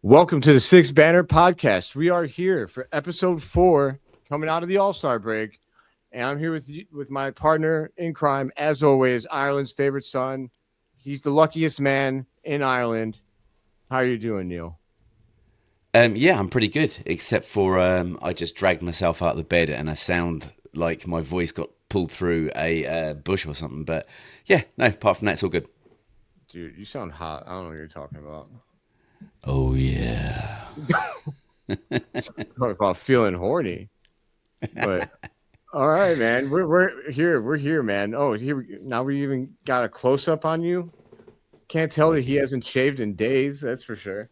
Welcome to the Six Banner Podcast. We are here for episode 4, coming out of the All-Star break, and I'm here with my partner in crime, as always, Ireland's favorite son. He's the luckiest man in Ireland. How are you doing, Neill? Yeah, I'm pretty good, except for I just dragged myself out of the bed and I sound like my voice got pulled through a bush or something. But yeah, no, apart from that, it's all good. Dude, you sound hot. I don't know what you're talking about. Oh, yeah. Talking about feeling horny. But all right, man. We're here. We're here, man. Oh, now we even got a close-up on you. Can't tell that he hasn't shaved in days, that's for sure.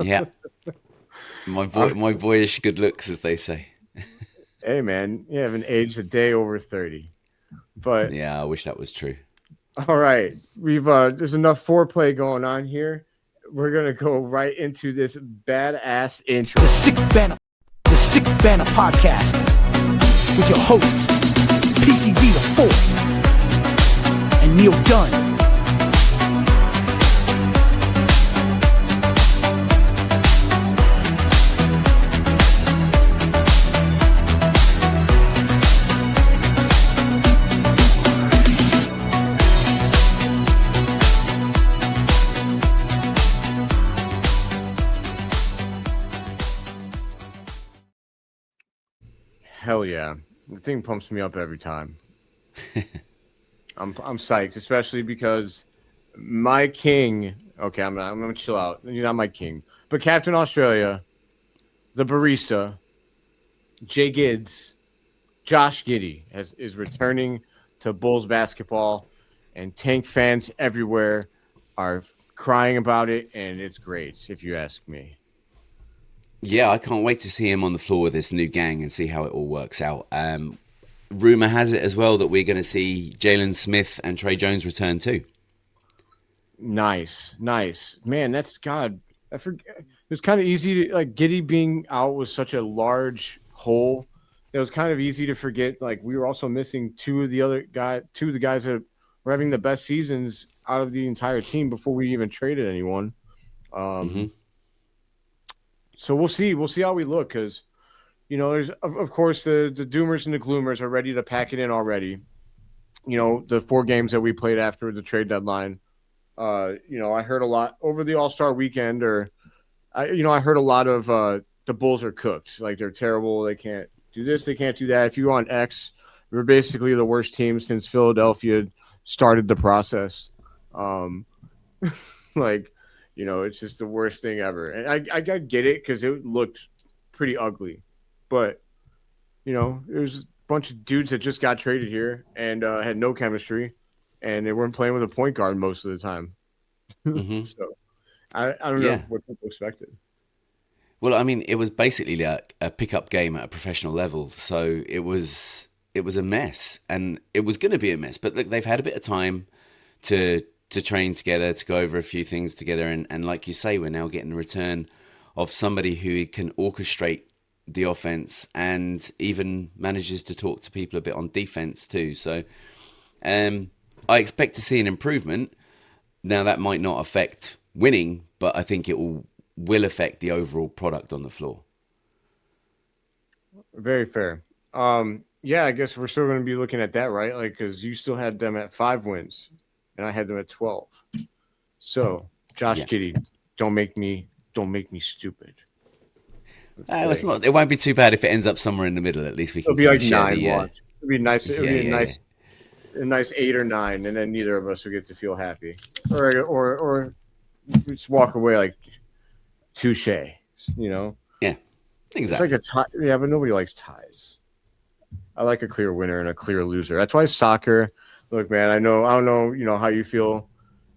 Yeah, my boyish good looks, as they say. Hey, man, you haven't aged a day over 30. But Yeah, I wish that was true. all right, we've there's enough foreplay going on here. We're gonna go right into this badass intro. The Six Banner Podcast with your hosts PCV the 4th and Neill Dunne. Hell yeah, the thing pumps me up every time. I'm psyched, especially because my king. Okay, I'm gonna chill out. You're not my king, but Captain Australia, the barista, Jay Gids, Josh Giddey is returning to Bulls basketball, and Tank fans everywhere are crying about it, and it's great if you ask me. Yeah, I can't wait to see him on the floor with this new gang and see how it all works out. Rumor has it as well that we're going to see Jalen Smith and Trey Jones return too. Nice, man. That's God. I forget. It was kind of easy to Giddy being out was such a large hole. It was kind of easy to forget. Like we were also missing two of the guys that were having the best seasons out of the entire team before we even traded anyone. Hmm. So we'll see. We'll see how we look because, there's of course the doomers and the gloomers are ready to pack it in already. The 4 games that we played after the trade deadline. I heard a lot over the All-Star weekend, I heard a lot of the Bulls are cooked. Like they're terrible. They can't do this. They can't do that. If you on X, we're basically the worst team since Philadelphia started the process. Like, it's just the worst thing ever. And I get it because it looked pretty ugly. But, it was a bunch of dudes that just got traded here and had no chemistry. And they weren't playing with a point guard most of the time. Hmm. So I don't know Yeah. what people expected. Well, I mean, it was basically like a pickup game at a professional level, so it was a mess, and it was going to be a mess. But look, they've had a bit of time to train together, to go over a few things together, and like you say, we're now getting a return of somebody who can orchestrate the offense and even manages to talk to people a bit on defense too. So, I expect to see an improvement. Now, that might not affect winning, but I think it will affect the overall product on the floor. Very fair. Yeah, I guess we're still going to be looking at that, right? Like, because you still had them at 5 wins, and I had them at 12. So, Josh Yeah. Giddey, don't make me stupid. It's not. It won't be too bad if it ends up somewhere in the middle. At least we It'll can be kind like of share 9 the. watch. It'll be nice. It'll be Yeah. a nice 8 or 9, and then neither of us will get to feel happy, or just walk away like touche. Yeah. It's Exactly. like a tie. Yeah, but nobody likes ties. I like a clear winner and a clear loser. That's why soccer. Look, man, I don't know, how you feel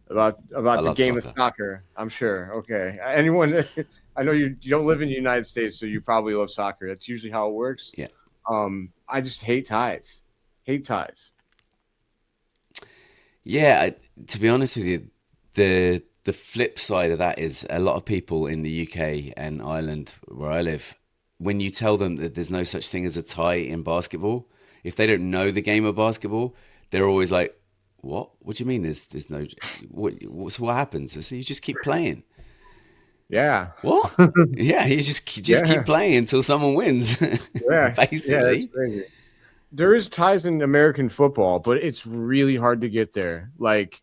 about I the love game of soccer. soccer. I'm sure. Okay, anyone. I know you don't live in the United States, so you probably love soccer. That's usually how it works. Yeah. I just hate ties. Hate ties. Yeah. To be honest with you, the flip side of that is a lot of people in the UK and Ireland, where I live, when you tell them that there's no such thing as a tie in basketball, if they don't know the game of basketball, they're always like, What? What do you mean? There's no. What happens? So you just keep playing. Yeah. What? Yeah, you just keep Yeah. playing until someone wins. Yeah. Yeah. That's Basically. crazy. There is ties in American football, but it's really hard to get there. Like,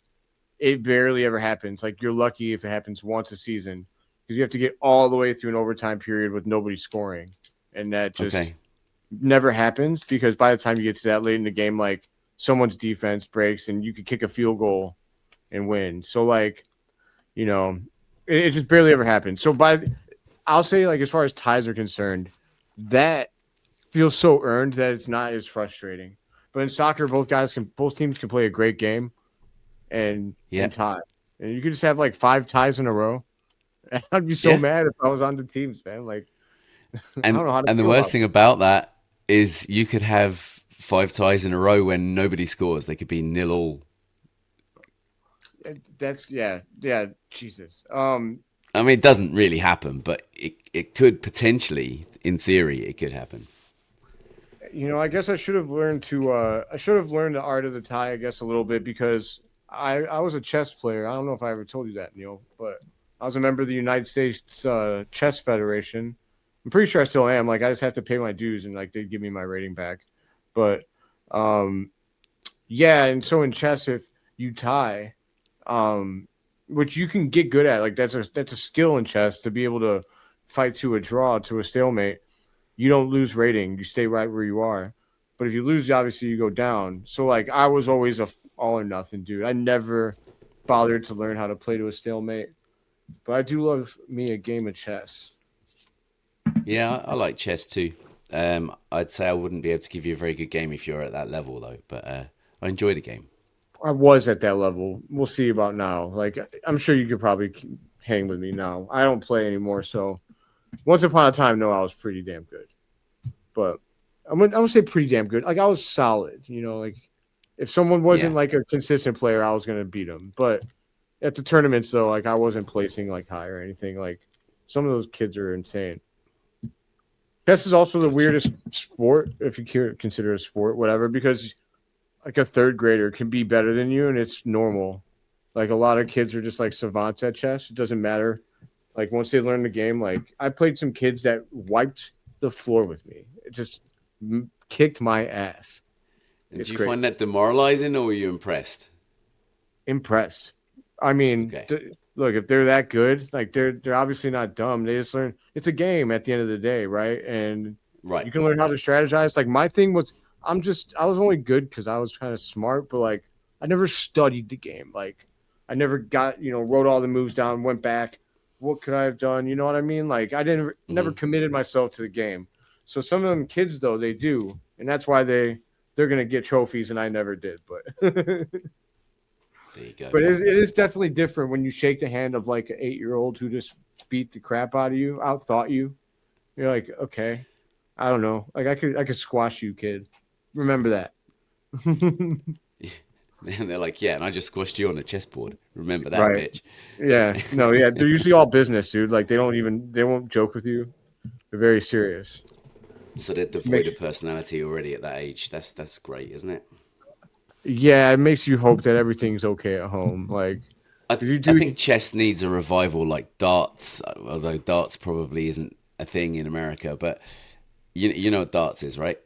it barely ever happens. Like, you're lucky if it happens once a season because you have to get all the way through an overtime period with nobody scoring. And that just Okay. never happens because by the time you get to that late in the game, like, someone's defense breaks and you could kick a field goal and win. So, like, you know, it just barely ever happens. So, I'll say, like, as far as ties are concerned, that feels so earned that it's not as frustrating. But in soccer, both teams can play a great game and Yeah. tie. And you could just have like 5 ties in a row. I'd be so Yeah. mad if I was on the teams, man. Like, I And don't know how to and the feel worst about thing about that is you could have 5 ties in a row when nobody scores. They could be 0-0. it. That's yeah, Jesus. I mean, it doesn't really happen, but it could potentially, in theory, it could happen. I guess I should have learned the art of the tie, I guess, a little bit because I was a chess player. I don't know if I ever told you that, Neil, but I was a member of the United States Chess Federation. I'm pretty sure I still am. Like, I just have to pay my dues and like they give me my rating back. But um yeah, and so in chess, if you tie, um, which you can get good at, like that's a skill in chess to be able to fight to a draw, to a stalemate. You don't lose rating; you stay right where you are. But if you lose, obviously you go down. So like I was always all or nothing dude. I never bothered to learn how to play to a stalemate. But I do love me a game of chess. Yeah, I like chess too. I'd say I wouldn't be able to give you a very good game if you're at that level, though. But I enjoy the game. I was at that level. We'll see about now. Like I'm sure you could probably hang with me now. I don't play anymore, so once upon a time, no, I was pretty damn good. But I'm gonna say pretty damn good. Like I was solid. Like if someone wasn't Yeah. like a consistent player, I was gonna beat them. But at the tournaments, though, like I wasn't placing like high or anything. Like some of those kids are insane. Chess is also the Gotcha. weirdest sport, if you consider a sport, whatever, because like a third grader can be better than you, and it's normal. Like a lot of kids are just like savants at chess. It doesn't matter. Like once they learn the game, like I played some kids that wiped the floor with me. It just kicked my ass. And It's do you great. find that demoralizing, or were you impressed? Impressed. I mean, Okay. look, if they're that good, like they're obviously not dumb. They just learn. It's a game at the end of the day, right? And Right. you can learn how to strategize. Like my thing was, I was only good because I was kind of smart, but like I never studied the game. Like I never got, wrote all the moves down, went back. What could I have done? You know what I mean? Like I didn't never Hmm. committed myself to the game. So some of them kids though they do, and that's why they're gonna get trophies, and I never did. But There you go. but it is definitely different when you shake the hand of like an 8-year-old who just beat the crap out of you, outthought you. You're like, okay, I don't know. Like I could squash you, kid. Remember that. And they're like, yeah, and I just squashed you on a chessboard. Remember that, Right. bitch. Yeah. No, yeah. They're usually all business, dude. Like they won't joke with you. They're very serious. So they're devoid Makes of personality already at that age. That's great, isn't it? Yeah, it makes you hope that everything's okay at home. Like if you I do think chess needs a revival like darts, although darts probably isn't a thing in America. But you know what darts is, right?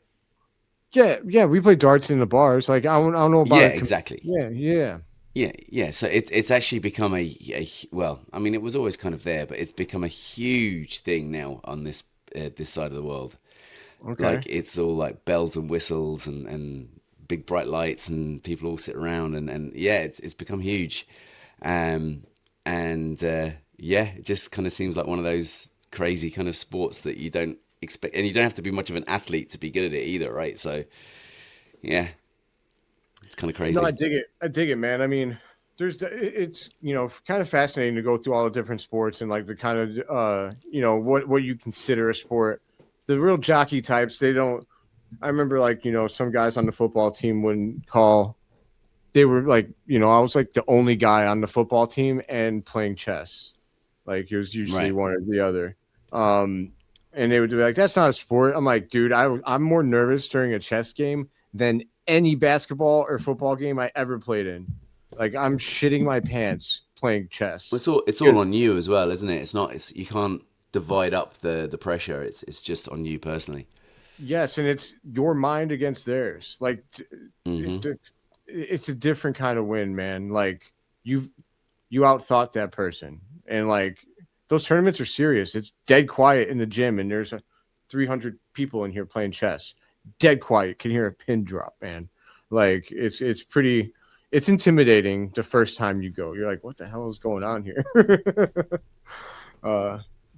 yeah, we play darts in the bars. Like I don't know about Yeah, it. exactly. Yeah. Yeah, yeah. So it's actually become well. I mean, it was always kind of there, but it's become a huge thing now on this side of the world. Okay. Like it's all like bells and whistles and big bright lights and people all sit around and yeah, it's become huge. Um, and yeah, it just kind of seems like one of those crazy kind of sports that you don't expect, and you don't have to be much of an athlete to be good at it either, right? So yeah, it's kind of No, I crazy. dig it. I dig it, man. I mean, it's kind of fascinating to go through all the different sports and like the kind of what you consider a sport. The real jockey types, they don't. I remember like some guys on the football team wouldn't call. They were like I was like the only guy on the football team and playing chess. Like it was usually Right. one or the other. Um, and they would be like, "That's not a sport." I'm like, "Dude, I'm more nervous during a chess game than any basketball or football game I ever played in. Like I'm shitting my pants playing chess. It's all on you as well, isn't it? It's you can't divide up the pressure. It's just on you personally. Yes, and it's your mind against theirs. Like it's a different kind of win, man. Like you outthought that person, and like those tournaments are serious. It's dead quiet in the gym, and there's 300 people in here playing chess. Dead quiet. Can hear a pin drop, man. Like it's intimidating the first time you go. You're like, what the hell is going on here?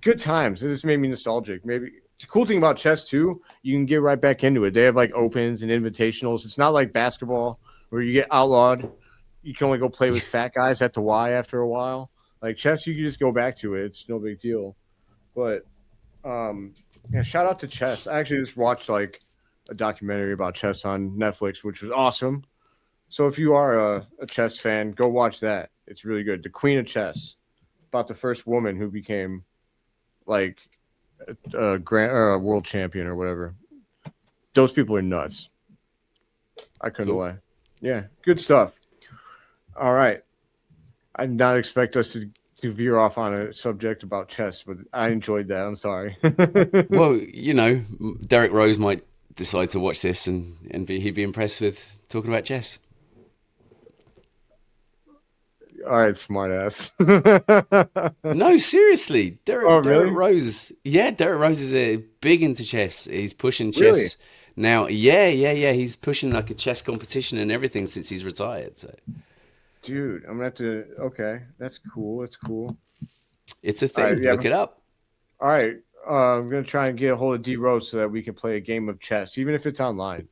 Good times. It just made me nostalgic. Maybe the cool thing about chess too, you can get right back into it. They have like opens and invitationals. It's not like basketball where you get outlawed. You can only go play with fat guys at the Y after a while. Like chess, you can just go back to it. It's no big deal. But yeah, shout out to chess. I actually just watched like a documentary about chess on Netflix, which was awesome. So if you are a chess fan, go watch that. It's really good. The Queen of Chess, about the first woman who became like a world champion or whatever. Those people are nuts. I couldn't lie. Yeah, good stuff. All right. I did not expect us to veer off on a subject about chess, but I enjoyed that. I'm sorry. Well, Derek Rose might decide to watch this and he'd be impressed with talking about chess. All right, smart ass. No, seriously, really? Derek Rose. Yeah, Derek Rose is big into chess. He's pushing chess Really? now. Yeah. He's pushing like a chess competition and everything since he's retired. So, Dude, I'm gonna have to. Okay, that's cool. That's cool. it's a thing. All right, yeah. Look it up. All right, I'm gonna try and get a hold of D Rose so that we can play a game of chess, even if it's online.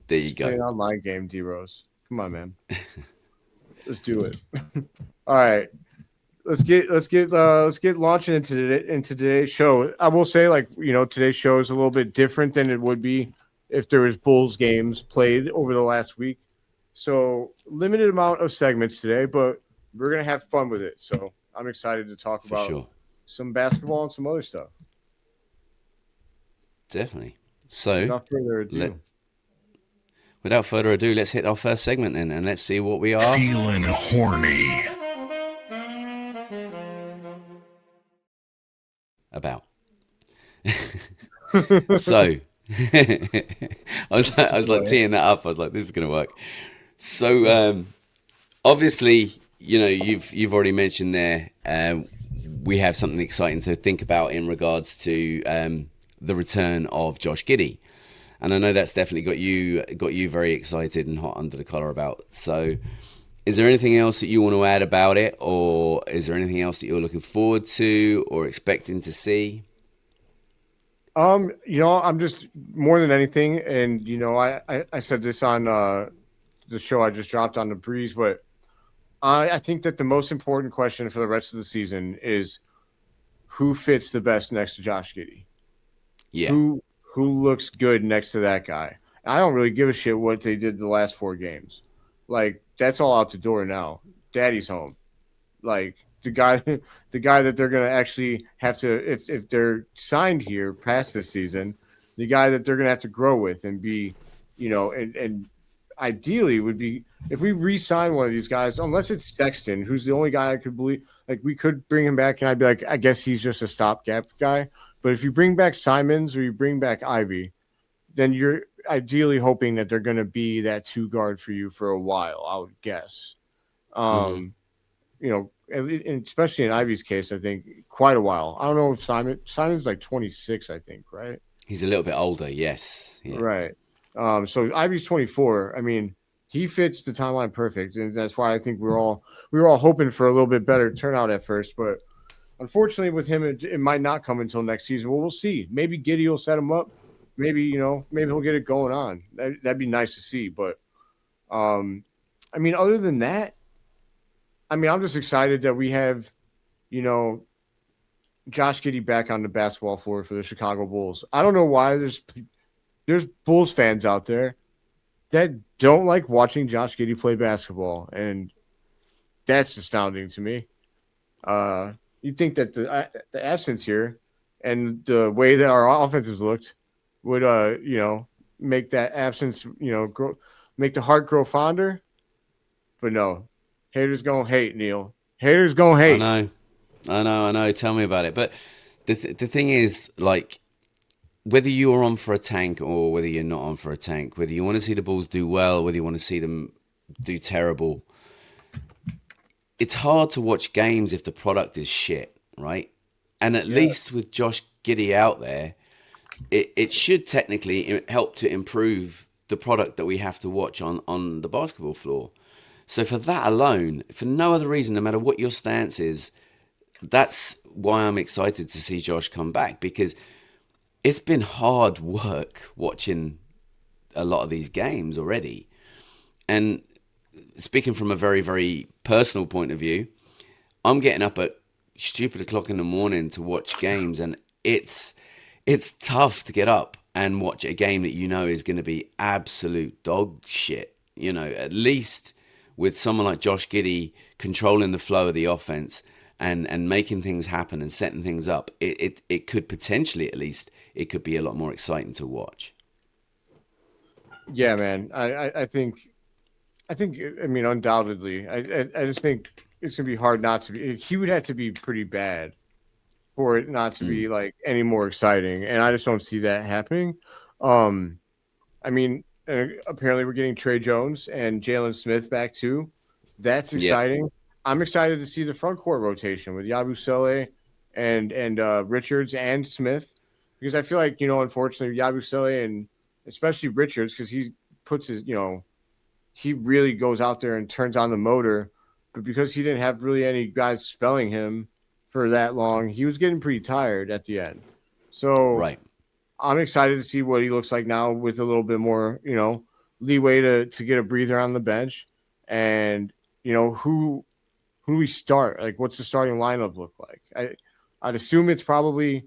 There you Let's play an go. online game, D Rose. Come on, man. Let's do it. All right. Let's get launching into today's show. I will say, like, today's show is a little bit different than it would be if there was Bulls games played over the last week. So limited amount of segments today, but we're gonna have fun with it. So I'm excited to talk about Sure. some basketball and some other stuff. Definitely. So, Without further ado, let's hit our first segment then, and let's see what we are. Feelin horny. About. So, I was like teeing that up. I was like, this is gonna work. So, obviously, you've already mentioned there. We have something exciting to think about in regards to the return of Josh Giddey, and I know that's definitely got you very excited and hot under the collar about. So, is there anything else that you want to add about it, or is there anything else that you're looking forward to or expecting to see? I'm just more than anything, and I said this on the show I just dropped on the breeze, but I think that the most important question for the rest of the season is who fits the best next to Josh Giddey. Yeah. Who looks good next to that guy? I don't really give a shit what they did the last 4 games. Like that's all out the door now. Daddy's home. Like the guy that they're gonna actually have to if they're signed here past this season, the guy that they're gonna have to grow with and be, and ideally would be if we re-sign one of these guys, unless it's Sexton, who's the only guy I could believe. Like we could bring him back, and I'd be like, I guess he's just a stopgap guy. But if you bring back Simons or you bring back Ivy, then you're ideally hoping that they're going to be that 2 guard for you for a while, I would guess. And especially in Ivy's case, I think quite a while. I don't know if Simon's like 26, I think, right? He's a little bit older, yes. Yeah. Right. So Ivy's 24. I mean, he fits the timeline perfect, and that's why I think we were all hoping for a little bit better turnout at first, but unfortunately with him, it might not come until next season. Well, we'll see. Maybe Giddy will set him up. Maybe he'll get it going on. That'd be nice to see. But, other than that, I'm just excited that we have, Josh Giddey back on the basketball floor for the Chicago Bulls. I don't know why there's Bulls fans out there that don't like watching Josh Giddey play basketball, and that's astounding to me. You'd think that the absence here and the way that our offenses looked would, make that absence, grow. make the heart grow fonder. But no, haters gonna hate, Neil. Haters gonna I hate. know, I know. Tell me about it. But the thing is, like, whether you're on for a tank or whether you're not on for a tank, whether you want to see the Bulls do well, whether you want to see them do terrible, it's hard to watch games if the product is shit, right? And at least with Josh Giddey out there, it should technically help to improve the product that we have to watch on the basketball floor. So for that alone, for no other reason, no matter what your stance is, that's why I'm excited to see Josh come back, because it's been hard work watching a lot of these games already. And speaking from a very, very personal point of view, I'm getting up at stupid o'clock in the morning to watch games, and it's tough to get up and watch a game that you know is going to be absolute dog shit. You know, at least with someone like Josh Giddey controlling the flow of the offense and making things happen and setting things up, it could potentially, at least, it could be a lot more exciting to watch. Yeah, man. I think I mean undoubtedly. I just think it's gonna be hard not to be. He would have to be pretty bad for it not to be like any more exciting, and I just don't see that happening. I mean, apparently we're getting Trey Jones and Jalen Smith back too. That's exciting. Yep. I'm excited to see the front court rotation with Yabusele and Richards and Smith, because I feel like, you know, unfortunately Yabusele and especially Richards, because he puts his, you know, he really goes out there and turns on the motor, but because he didn't have really any guys spelling him for that long, he was getting pretty tired at the end. So right. I'm excited to see what he looks like now with a little bit more, you know, leeway to get a breather on the bench. And, you know, who do we start? Like, what's the starting lineup look like? I'd assume it's probably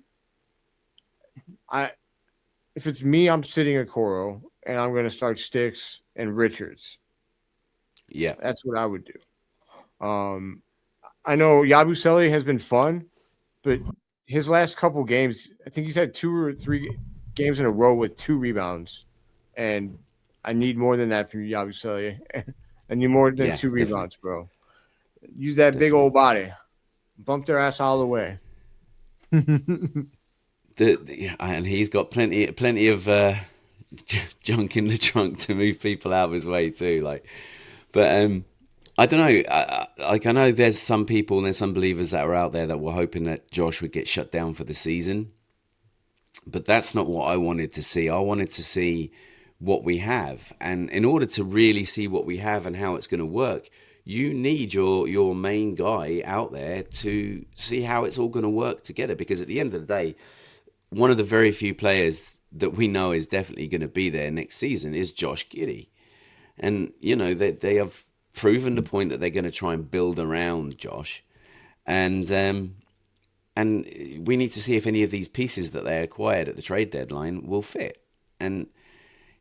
if it's me, I'm sitting at Coro and I'm going to start Sticks and Richards. Yeah, that's what I would do. I know Yabusele has been fun, but his last couple games, I think he's had 2 or 3 games in a row with 2 rebounds, and I need more than that from Yabusele. I need more than 2 rebounds, bro. Use that big old body, bump their ass all the way. And he's got plenty of junk in the trunk to move people out of his way too. But I don't know. I know there's some people and there's some believers that are out there that were hoping that Josh would get shut down for the season, but that's not what I wanted to see. I wanted to see what we have, and in order to really see what we have and how it's going to work, you need your main guy out there to see how it's all going to work together. Because at the end of the day, one of the very few players that we know is definitely going to be there next season is Josh Giddey. And, you know, they have proven the point that they're going to try and build around Josh. And we need to see if any of these pieces that they acquired at the trade deadline will fit. And,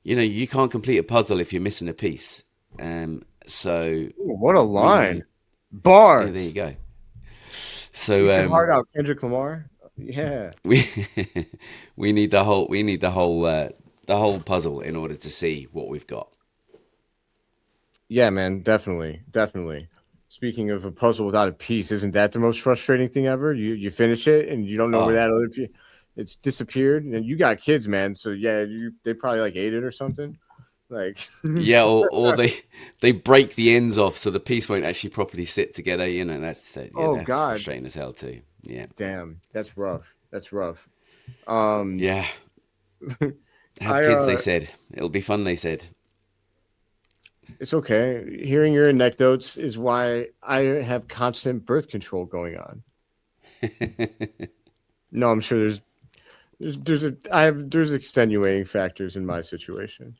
you know, you can't complete a puzzle if you're missing a piece. So ooh, what a line. Bars. Yeah, there you go. So hard out Kendrick Lamar. Yeah. We need the whole puzzle in order to see what we've got. Yeah, man, definitely. Speaking of a puzzle without a piece, isn't that the most frustrating thing ever? You finish it and you don't know where that other piece, it's disappeared. And you got kids, man, so yeah, they probably like ate it or something. Like yeah, or they break the ends off so the piece won't actually properly sit together. You know, that's that's frustrating as hell too. Yeah, damn, that's rough. Yeah, have kids. They said it'll be fun. They said it's okay. Hearing your anecdotes is why I have constant birth control going on. No, I'm sure there's extenuating factors in my situation.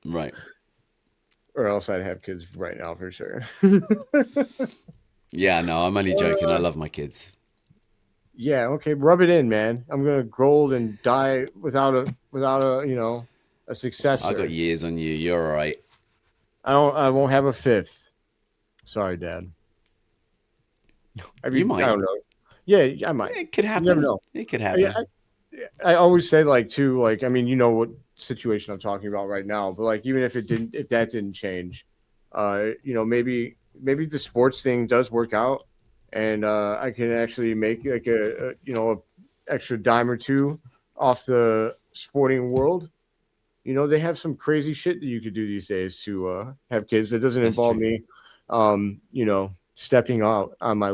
Right. Or else I'd have kids right now for sure. Yeah, no, I'm only joking. I love my kids. Yeah, okay, rub it in, man. I'm gonna grow old and die without a a successor. I got years on you. You're all right. I won't have a 5th. Sorry, Dad. You might. I don't know. Yeah, I might. It could happen. You never know. It could happen. I always say, like, too, like, I mean, you know what situation I'm talking about right now. But like, even if that didn't change, maybe the sports thing does work out, and I can actually make like a extra dime or two off the sporting world. They have some crazy shit that you could do these days to have kids that doesn't That's involve true. me, stepping out on my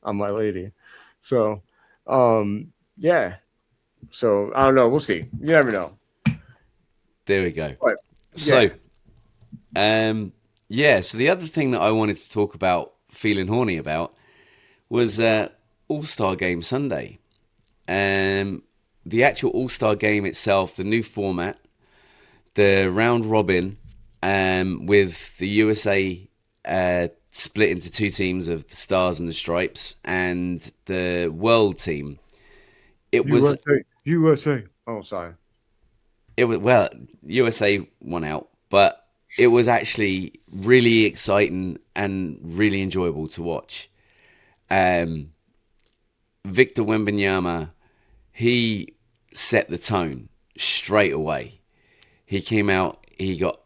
on my lady. So, yeah. So I don't know. We'll see. You never know. There we go. But So, yeah, so the other thing that I wanted to talk about, feeling horny about, was All-Star Game Sunday. The actual All-Star Game itself, the new format, the round robin, with the USA split into two teams of the Stars and the Stripes, and the World team. It was USA. Oh, sorry. USA won out, but it was actually really exciting and really enjoyable to watch. Victor Wembanyama, he set the tone straight away. He came out, he got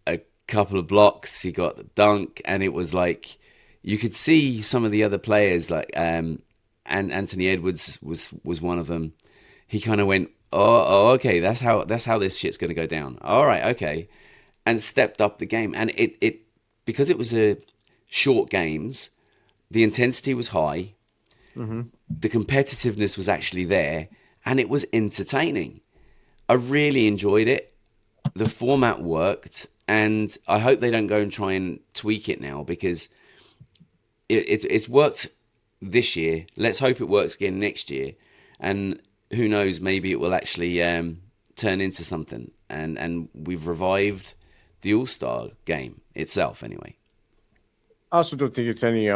a couple of blocks, he got the dunk, and it was like you could see some of the other players, like and Anthony Edwards was one of them. He kind of went, okay, that's how this shit's going to go down. All right, okay, and stepped up the game. And it because it was a short games, the intensity was high, the competitiveness was actually there, and it was entertaining. I really enjoyed it. The format worked, and I hope they don't go and try and tweak it now, because it's worked this year. Let's hope it works again next year, and who knows, maybe it will actually turn into something, and we've revived the All-Star game itself anyway. I also don't think it's any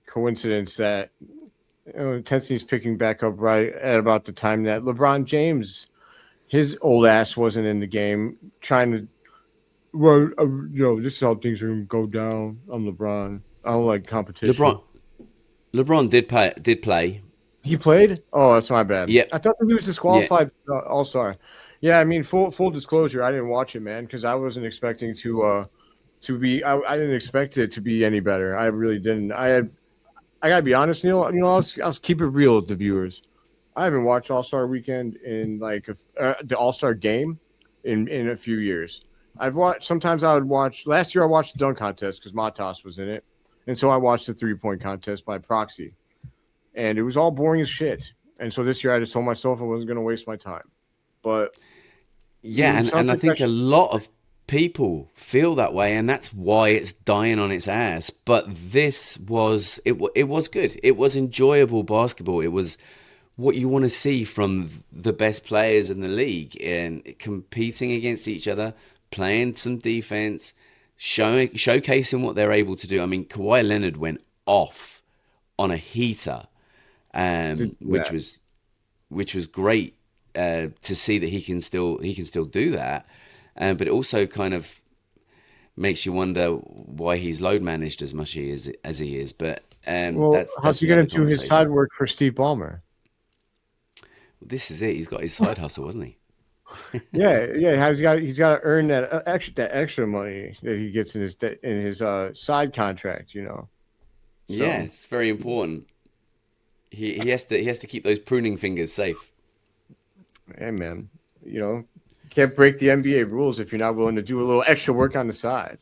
coincidence that intensity is picking back up right at about the time that LeBron James, his old ass, wasn't in the game trying to. Well, this is how things are going to go down. I'm LeBron. I don't like competition. LeBron did play. He played? Oh, that's my bad. Yep. I thought that he was Yeah. disqualified. All-Star. Yeah, I mean, full disclosure, I didn't watch it, man, because I wasn't expecting to be. I didn't expect it to be any better. I really didn't. I gotta be honest, Neil. I'll keep it real with the viewers. I haven't watched All-Star Weekend in like the All-Star Game in a few years. I've watched. Sometimes I would watch. Last year I watched the dunk contest because Matas was in it, and so I watched the 3-point contest by proxy. And it was all boring as shit. And so this year I just told myself I wasn't going to waste my time. But yeah, and I think a lot of people feel that way, and that's why it's dying on its ass. But this was it was good. It was enjoyable basketball. It was what you want to see from the best players in the league, and competing against each other, playing some defense, showcasing what they're able to do. I mean, Kawhi Leonard went off on a heater. Which was great to see that he can still do that, but it also kind of makes you wonder why he's load managed as much as he is. But how's he going to do his side work for Steve Ballmer? This is it. He's got his side hustle, hasn't he? yeah. He's got to earn that extra money that he gets in his side contract. So. Yeah, it's very important. He has to keep those pruning fingers safe. Hey man, can't break the NBA rules if you're not willing to do a little extra work on the side.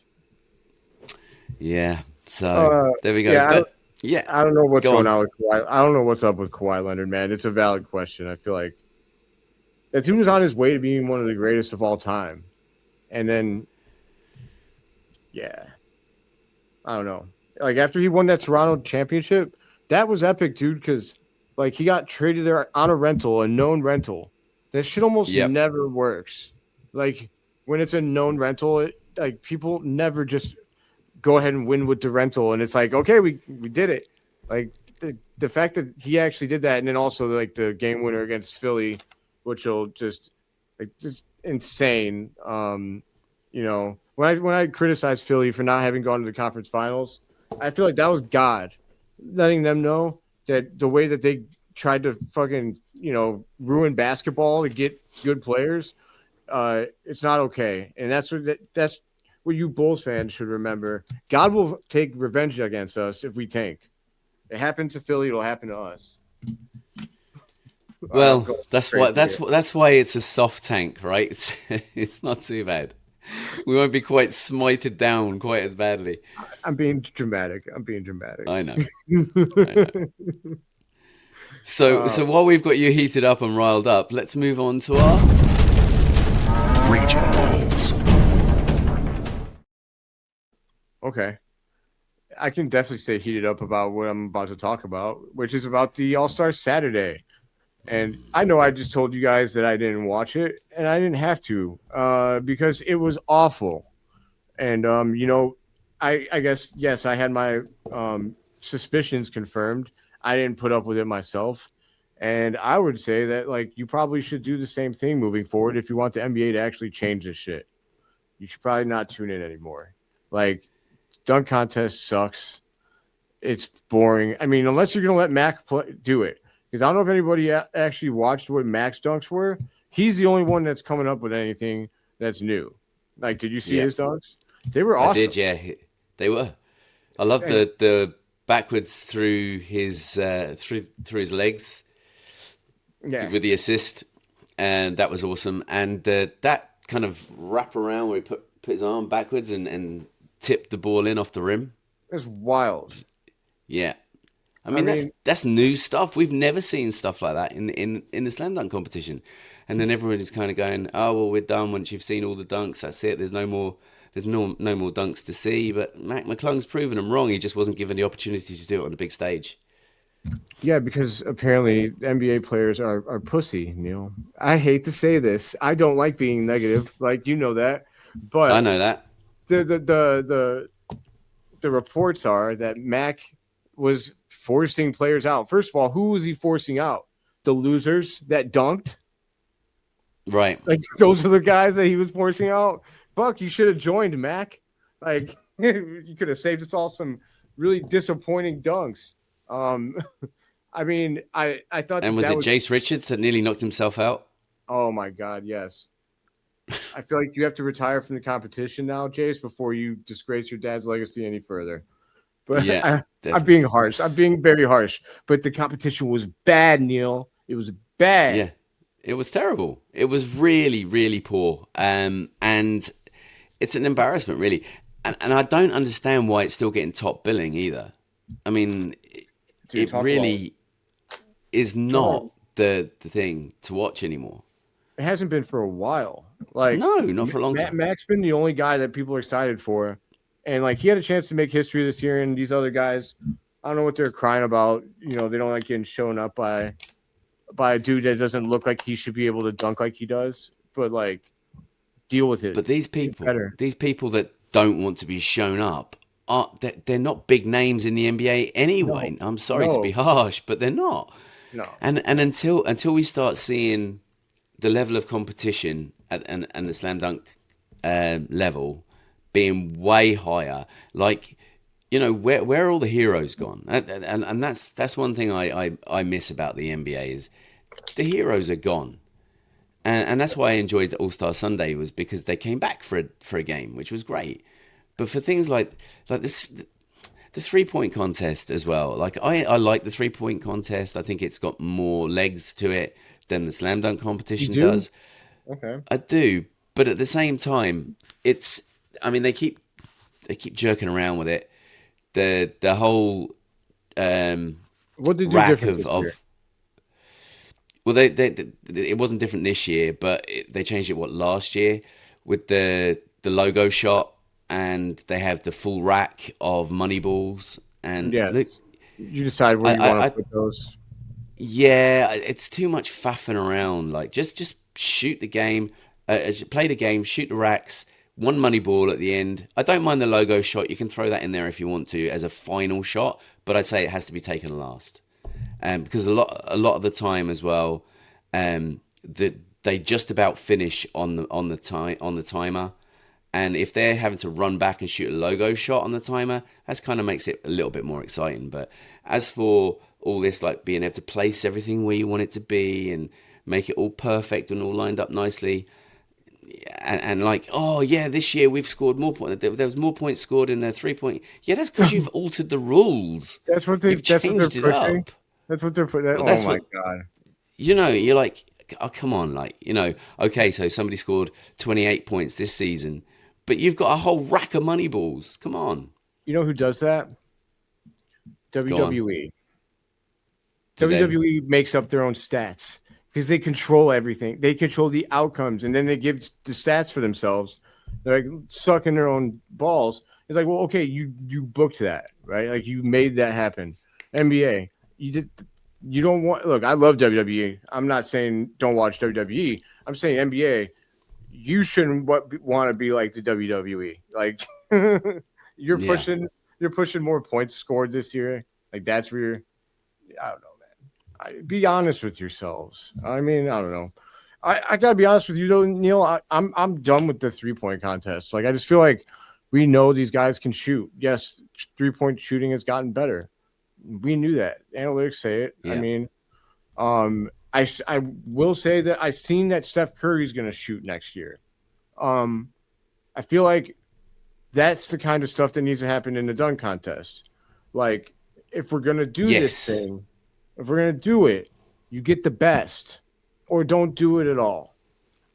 Yeah. So there we go. I don't know what's going on with Kawhi. I don't know what's up with Kawhi Leonard, man. It's a valid question. I feel like that dude was on his way to being one of the greatest of all time, and then, I don't know. Like after he won that Toronto championship. That was epic, dude, because like he got traded there on a known rental. That shit almost never works. Like when it's a known rental, like people never just go ahead and win with the rental, and it's like, okay, we did it. Like the fact that he actually did that, and then also like the game winner against Philly, which will just insane. When I criticize Philly for not having gone to the conference finals, I feel like that was God letting them know that the way that they tried to fucking, ruin basketball to get good players, It's not okay, and that's what you Bulls fans should remember. God will take revenge against us if we tank. It happened to Philly; it'll happen to us. All right, I'm Well, going that's why crazy that's here. that's why it's a soft tank, right? It's not too bad. We won't be quite smited down quite as badly. I'm being dramatic. I'm being dramatic. I know. I know. So uh, while we've got you heated up and riled up, let's move on to our Raging Bulls. okay. I can definitely stay heated up about what I'm about to talk about, which is about the All Star Saturday. And I know I just told you guys that I didn't watch it, and I didn't have to because it was awful. And I guess yes, I had my suspicions confirmed. I didn't put up with it myself, and I would say that like you probably should do the same thing moving forward if you want the NBA to actually change this shit. You should probably not tune in anymore. Like dunk contest sucks. It's boring. I mean, unless you're gonna let Mac do it, because I don't know if anybody actually watched what Mac's dunks were. He's the only one that's coming up with anything that's new. Like, did you see yeah. his dunks? They were I awesome. did, yeah. They were. I love And, the backwards through his through his legs yeah, with the assist, and that was awesome. And that kind of wrap around where he put his arm backwards and tipped the ball in off the rim. it's wild. Yeah. I I mean mean, that's new stuff. We've never seen stuff like that in the slam dunk competition. And then everybody's kind of going, "Oh well, we're done once you've seen all the dunks. That's it. There's no more dunks to see." But Mac McClung's proven them wrong. He just wasn't given the opportunity to do it on the big stage. yeah, because apparently NBA players are pussy. Neil, I hate to say this. I don't like being negative, like you know that, I but know that. the reports are that Mac was forcing players out. First of all, who was he forcing out? The losers that dunked. Right. Like those are the guys that he was forcing out. Fuck, you should have joined Mac. Like you could have saved us all some really disappointing dunks. Um, I mean, I thought And that, was that it was. Jace Richards that nearly knocked himself out? Oh my god, yes. I feel like you have to retire from the competition now, Jace, before you disgrace your dad's legacy any further. But Yeah, I'm being harsh. I'm being very harsh. But the competition was bad, Neil. It was bad. yeah. It was terrible. It was really, really poor. And it's an embarrassment, really. And I don't understand why it's still getting top billing either. I mean, Dude, it really is not the thing to watch anymore. it hasn't been for a while. Like No, not for a long time. Mac's been the only guy that people are excited for, and like he had a chance to make history this year. And these other guys, I don't know what they're crying about. You know, they don't like getting shown up by a dude that doesn't look like he should be able to dunk like he does. But like, deal with it. But these Get people, better. these people that don't want to be shown up, they're not big names in the NBA anyway. No, I'm sorry to be no, harsh, but they're not. no. And until we start seeing the level of competition and the slam dunk level being way higher, like where are all the heroes gone? And that's one thing I miss about the NBA is the heroes are gone. And that's why I enjoyed the All-Star Sunday was because they came back for a game, which was great. But for things like this, the 3-point contest as well. Like I like the 3-point contest. I think it's got more legs to it than the slam dunk competition You do? does. Okay. I do, but at the same time, I mean, they keep jerking around with it. The whole What did you do rack different this year? of well, it wasn't different this year, but they changed it last year with the logo shot, and they have the full rack of money balls. And look, Yes. You decide where you want to put those. yeah, it's too much faffing around. Like just shoot the game, play the game, shoot the racks. One money ball at the end. I don't mind the logo shot. You can throw that in there if you want to as a final shot, but I'd say it has to be taken last. Because a lot of the time as well, they just about finish on the timer, and if they're having to run back and shoot a logo shot on the timer, that kind of makes it a little bit more exciting. But as for all this, like being able to place everything where you want it to be and make it all perfect and all lined up nicely, and like, oh yeah, this year we've scored more points. There was more points scored in the 3 point. Yeah, that's because you've altered the rules. You've That's what they're changed it pushing. up. That's what they're putting. Well, Oh that's my what god. you're like. Oh, come on, like okay, so somebody scored 28 points this season, but you've got a whole rack of money balls. Come on, You know who does that? go on. WWE. Do they? WWE makes up their own stats because they control everything. They control the outcomes, and then they give the stats for themselves. They're like sucking their own balls. It's like, well, okay, you booked that, right? Like you made that happen. NBA, you did. You don't want. Look, I love WWE. I'm not saying don't watch WWE. I'm saying NBA. You shouldn't want to be like the WWE. Like you're Yeah, pushing. You're pushing more points scored this year. Like that's where you're. I don't know. Be honest with yourselves. I mean, I don't know. I gotta be honest with you though, Neil. I'm done with the 3 point contest. Like I just feel like we know these guys can shoot. Yes, 3 point shooting has gotten better. We knew that. Analytics say it. I yeah, mean, I will say that I've seen that Steph Curry's gonna shoot next year. Um, I feel like that's the kind of stuff that needs to happen in the dunk contest. Like if we're gonna do this yes, thing, if we're gonna do it, you get the best, or don't do it at all.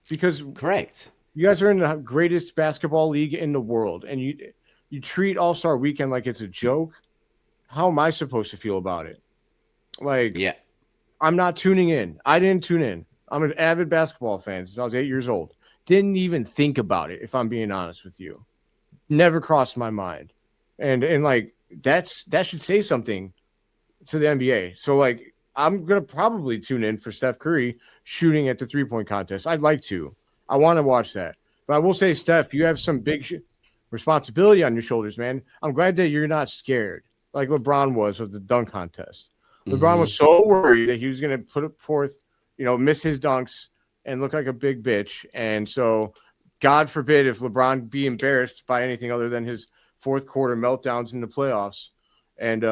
Because correct. you guys are in the greatest basketball league in the world, and you treat All Star Weekend like it's a joke. How am I supposed to feel about it? Like Yeah, I'm not tuning in. I didn't tune in. I'm an avid basketball fan since I was 8 years old. Didn't even think about it, if I'm being honest with you. Never crossed my mind. And like that should say something to the NBA. So like I'm gonna probably tune in for Steph Curry shooting at the 3 point contest. I'd like to. I want to watch that. But I will say, Steph, you have some big responsibility on your shoulders, man. I'm glad that you're not scared like LeBron was of the dunk contest. LeBron hmm was so worried that he was gonna put it forth, miss his dunks and look like a big bitch. And so God forbid if LeBron be embarrassed by anything other than his fourth quarter meltdowns in the playoffs. And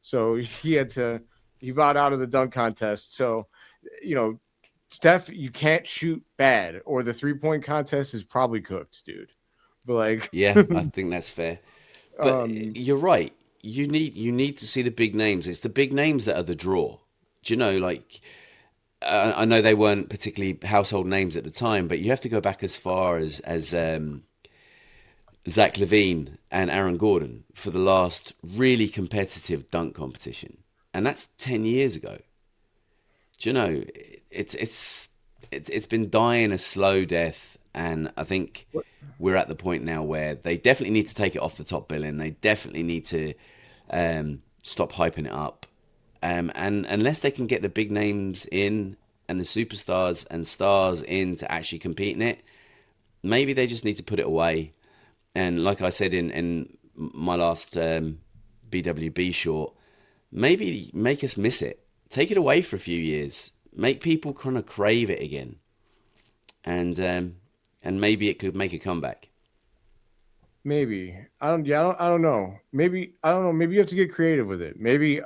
so he bowed out of the dunk contest. So, Steph, you can't shoot bad, or the 3 point contest is probably cooked, dude. But like, yeah. I think that's fair. But um, you're right. You need to see the big names. It's the big names that are the draw. Do you know? Like I know they weren't particularly household names at the time, but you have to go back as far as Zach Levine and Aaron Gordon for the last really competitive dunk competition, and that's 10 years ago. Do you know? It's been dying a slow death, and I think we're at the point now where they definitely need to take it off the top billing. They definitely need to stop hyping it up, and unless they can get the big names in and the superstars and stars in to actually compete in it, maybe they just need to put it away. And like I said in my last BWB short, maybe make us miss it. Take it away for a few years. Make people kind of crave it again, and maybe it could make a comeback. maybe I don't. Yeah, I don't know. Maybe I don't know. Maybe you have to get creative with it. Maybe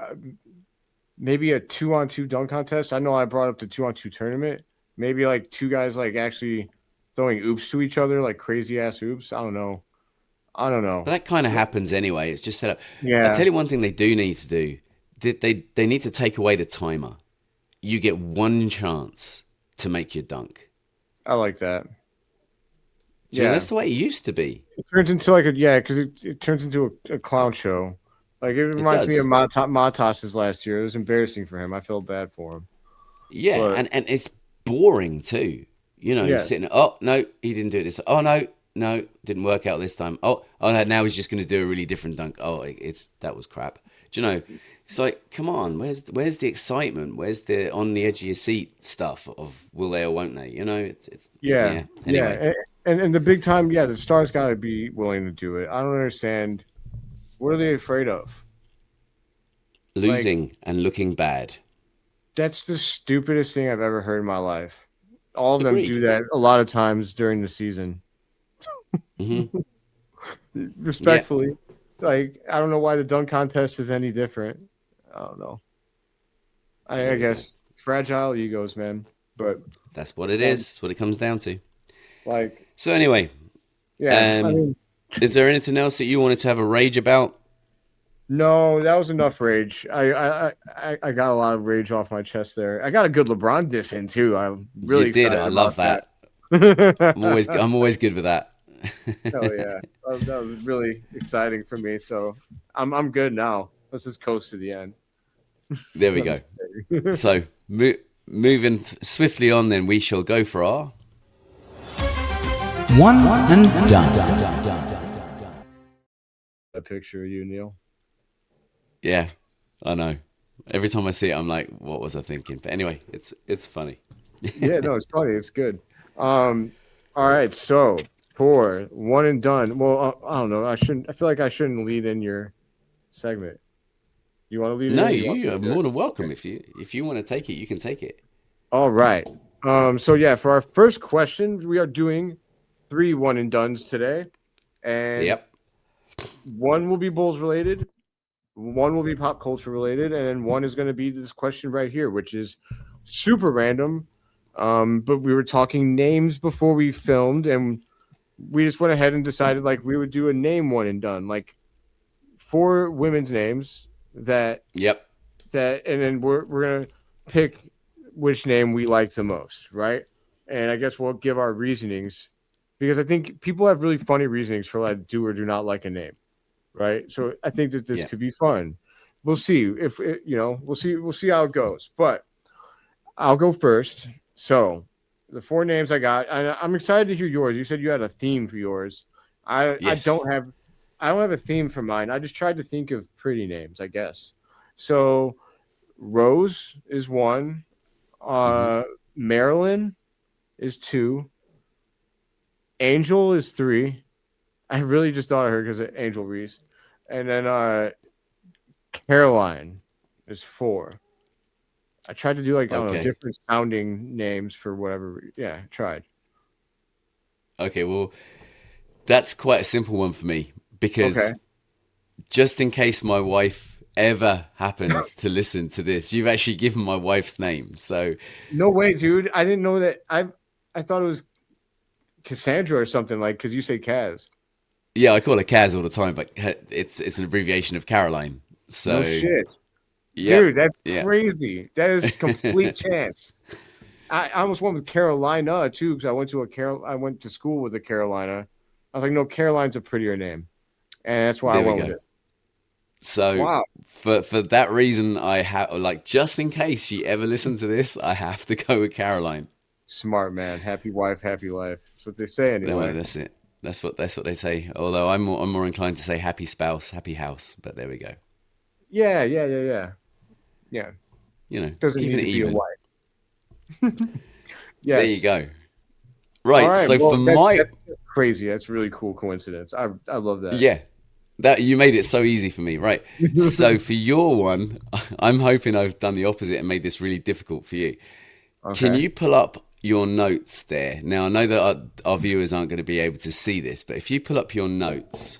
a 2-on-2 dunk contest. I know I brought up the 2-on-2 tournament. Maybe like two guys like actually throwing oops to each other, like crazy ass oops. I don't know. I don't But know. that kind of happens anyway. It's just set up. I Yeah, tell you one thing they do need to do. They need to take away the timer. You get one chance to make your dunk. I like that. Do you know Yeah, that's the way it used to be? it turns into like because it turns into a clown show. Like it It reminds me of does. Matas's last year. It was embarrassing for him. I felt bad for him. Yeah, But and it's boring too. yes, Sitting. Oh no, he didn't do it this. Oh no, no, didn't work out this time. Oh, no, now he's just going to do a really different dunk. Oh, that was crap. Do you know? It's like, come on, where's the excitement? Where's the on the edge of your seat stuff of will they or won't they? It's yeah, yeah. yeah, Anyway, and the big time, yeah, the stars got to be willing to do it. I don't understand. What are they afraid of? Like losing and looking bad. that's the stupidest thing I've ever heard in my life. All of them do Agreed. that a lot of times during the season. hmm Yeah, Respectfully, like I don't know why the dunk contest is any different. I don't know. I there we go. guess fragile egos, man. But That's what it um, is. That's what it comes down to. Like, So anyway, yeah, I mean, is there anything else that you wanted to have a rage about? no, that was enough rage. I got a lot of rage off my chest there. I got a good LeBron diss in too. I'm You really did. excited I about love that. that. I'm always good with that. Hell yeah, that was really exciting for me. So I'm good now. Let's just coast to the end. There we I'm go. just kidding. So moving swiftly on, then we shall go for our. One and done. A picture of you, Neil. Yeah, I know. Every time I see it, I'm like, what was I thinking? But anyway, it's funny. Yeah, no, it's funny. It's good. All right. So for one and done. Well, I don't know. I shouldn't. I feel like I shouldn't lead in your segment. You want to lead it No, in? you are more than welcome. Okay. If you want to take it, you can take it. All right. So yeah, for our first question, we are doing 3 one and dones today, and Yep. one will be Bulls related, one will be pop culture related, and then one is going to be this question right here, which is super random. But we were talking names before we filmed, and we just went ahead and decided like we would do a name one and done, like 4 women's names Yep. and then we're gonna pick which name we like the most, right? And I guess we'll give our reasonings because I think people have really funny reasonings for like do or do not like a name, right? So I think that this Yeah. could be fun. We'll see if it, we'll see how it goes. But I'll go first. So the 4 names I got, I'm excited to hear yours. You said you had a theme for yours. Yes. I don't have a theme for mine. I just tried to think of pretty names, I guess. So Rose is 1. Marilyn is 2. Angel is 3. I really just thought of her because of Angel Reese. And then Caroline is 4. I tried to do like, I don't know, Okay. different sounding names for whatever. Yeah, I tried. Okay. Well, that's quite a simple one for me because Okay. just in case my wife ever happens to listen to this, you've actually given my wife's name. So No way, dude. I didn't know that. I thought it was Cassandra or something like because you say Kaz. yeah, I call her Kaz all the time, but it's an abbreviation of Caroline. So No shit. yeah, Dude, that's yeah. crazy. That is complete chance. I almost went with Carolina too because I went to school with a Carolina. I was like, no, Caroline's a prettier name, and that's why I There we went with go. it. So Wow, for that reason, I have like just in case she ever listened to this, I have to go with Caroline. smart man. Happy wife, happy life. That's what they say No, anyway. that's it. That's what they say. Although I'm more inclined to say happy spouse, happy house. But there we go. Yeah. You know, Doesn't keeping need it to be a even. wife. There Yes. you go. All Right. right. So Well, for my that's crazy. That's a really cool coincidence. I love that. yeah, that you made it so easy for me. Right. So for your one, I'm hoping I've done the opposite and made this really difficult for you. Can Okay. you pull up your notes there? Now I know that our viewers aren't going to be able to see this, but if you pull up your notes,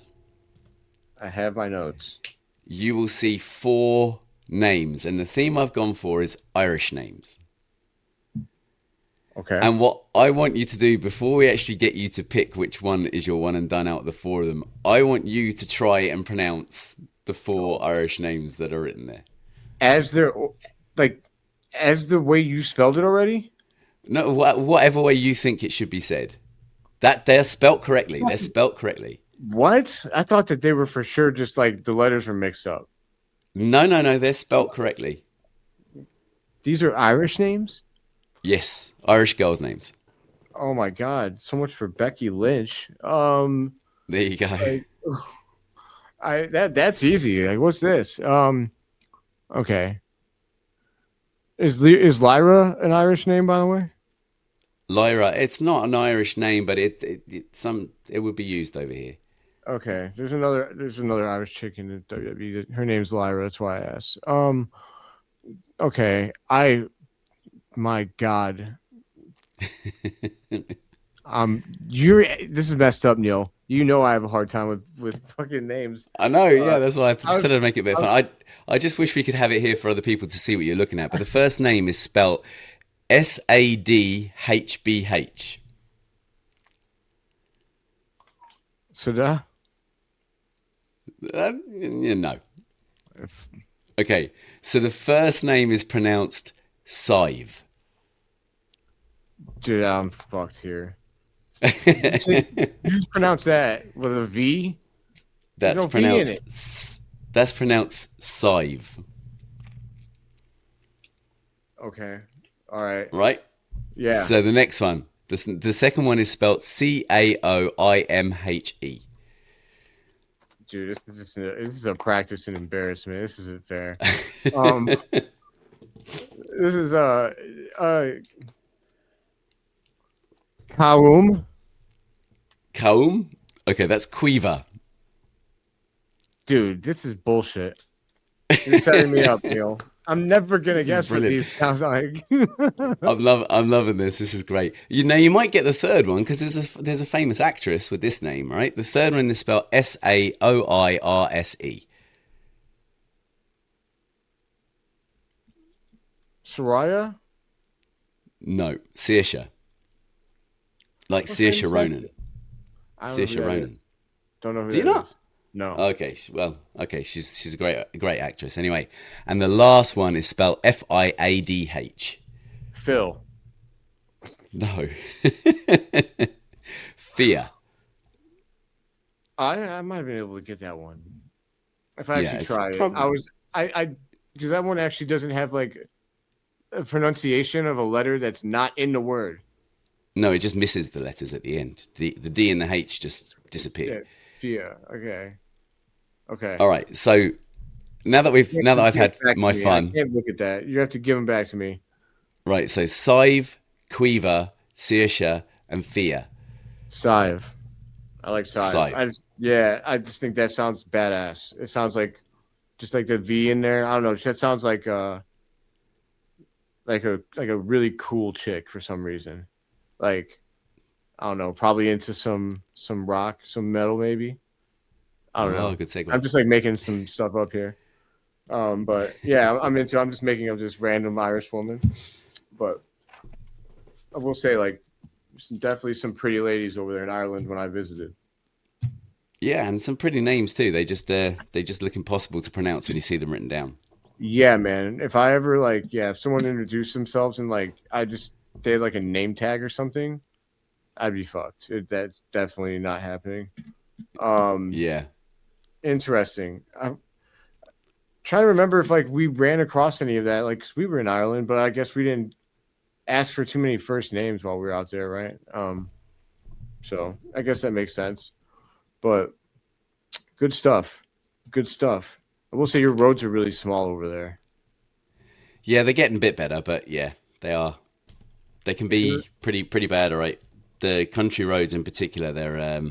I have my notes. you will see 4 names, and the theme I've gone for is Irish names. Okay. And what I want you to do before we actually get you to pick which one is your one and done out of the 4 of them, I want you to try and pronounce the 4 Irish names that are written there. As they're like as the way you spelled it already? No, whatever way you think it should be said. That they're spelt correctly. They're spelt correctly. What? I thought that they were for sure just like the letters were mixed up. No. They're spelt correctly. These are Irish names? Yes, Irish girls' names. Oh my god. So much for Becky Lynch. There you go. Like, that's easy. Like what's this? Okay. Is Lyra an Irish name by the way? Lyra. It's not an Irish name, but it would be used over here. Okay. There's another Irish chick in the WWE. Her name's Lyra, that's why I asked. Okay. My God. This is messed up, Neil. You know I have a hard time with fucking names. I know, yeah, that's why I I was- said I'd make it a bit fun. I just wish we could have it here for other people to see what you're looking at. But the first name is spelled Sadhbh. Sada? No. Okay, so the first name is pronounced Sive. Dude, I'm fucked here. You pronounce that with a V? There's That's no V in it. That's pronounced Sive, Okay. All right. right? Yeah. So the next one, the second one is spelled Caoimhe. Dude, this is a practice in embarrassment. This isn't fair. This is Kaum. Kaum? Okay, that's Quiver. Dude, this is bullshit. You're setting me up, Neil. I'm never gonna This is guess what brilliant. these sounds like. I'm loving this. This is great. You might get the third one because there's a famous actress with this name, right? The third one is spelled Saoirse. Soraya? No, Saoirse. Like What's her Saoirse name? Ronan. I don't know Saoirse who that is. Ronan. Don't know who Do you that not? is. No. Okay, okay, she's a great actress. Anyway, and the last one is spelled Fiadh. Phil. No, Fear. I might have been able to get that one if I Yeah, actually it's try it. probably- I because that one actually doesn't have like a pronunciation of a letter that's not in the word. No, it just misses the letters at the end. The D and the H just disappear. Yeah. Okay. Okay. All right, so now that I've had my I fun, can't look at that. You have to give them back to me. right? So Sive, Quiver, Saoirse, and Fear. Sive. I like Sive. Sive. I just think that sounds badass. It sounds like just like the V in there. I don't know. That sounds like a really cool chick for some reason. Like, I don't know, probably into some rock, some metal maybe. I don't know. Good segue. I'm just like making some stuff up here. But yeah, I'm just making up this random Irish woman. But I will say, like, definitely some pretty ladies over there in Ireland when I visited. Yeah, and some pretty names too. They just look impossible to pronounce when you see them written down. Yeah, man. If I ever if someone introduced themselves and they had like a name tag or something, I'd be fucked. That's definitely not happening. Yeah. Interesting. I'm trying to remember if we ran across any of that, 'cause we were in Ireland, but I guess we didn't ask for too many first names while we were out there, right? So I guess that makes sense. But good stuff. Good stuff. I will say your roads are really small over there. Yeah, they're getting a bit better, but yeah, they are. They can be pretty bad, all right. The country roads in particular, they're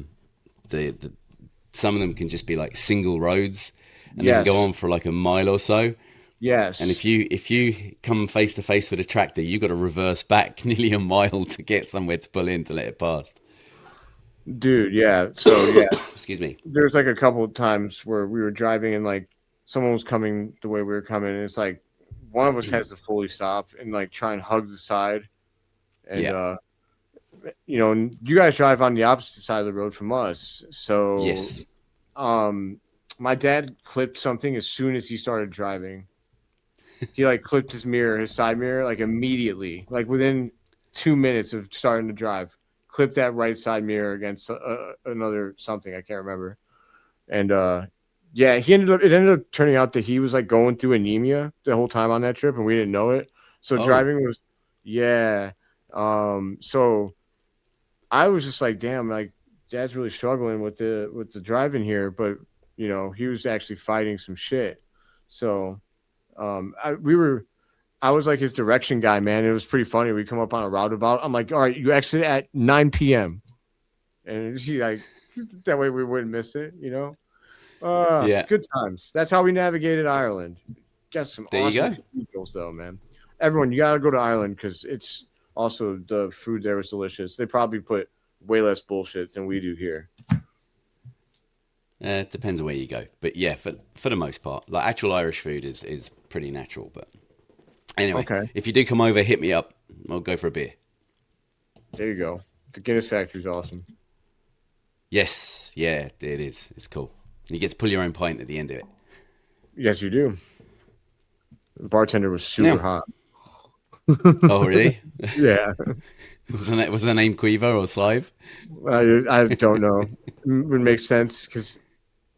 the some of them can just be like single roads, and they can go on for like a mile or so. Yes. And if you come face to face with a tractor, you got to reverse back nearly a mile to get somewhere to pull in to let it past. Dude, yeah. So yeah, Excuse me. there's like a couple of times where we were driving and someone was coming the way we were coming, and it's like one of us has to fully stop and try and hug the side. And you guys drive on the opposite side of the road from us. So Yes. My dad clipped something as soon as he started driving. He clipped his side mirror, immediately, within 2 minutes of starting to drive. Clipped that right side mirror against another something I can't remember. And it ended up turning out that he was going through anemia the whole time on that trip, and we didn't know it. So driving was so I was just like, damn, Dad's really struggling with the driving here, but he was actually fighting some shit. So I was his direction guy, man. It was pretty funny. We come up on a roundabout. I'm like, all right, you exit at 9 p.m. And she that way we wouldn't miss it, Good times. That's how we navigated Ireland. Got some awesome cathedrals, though, man. Everyone, you got to go to Ireland because it's also the food there was delicious. They probably put way less bullshit than we do here. It depends on where you go, but yeah, for the most part, actual Irish food is pretty natural. But anyway, if you do come over, hit me up. I'll go for a beer. There you go. The Guinness factory is awesome. Yes, yeah, it is. It's cool. You get to pull your own pint at the end of it. Yes, you do. The bartender was super Now, hot. oh really? Yeah, Was her name Quiver or Sive? I don't know. Would make sense because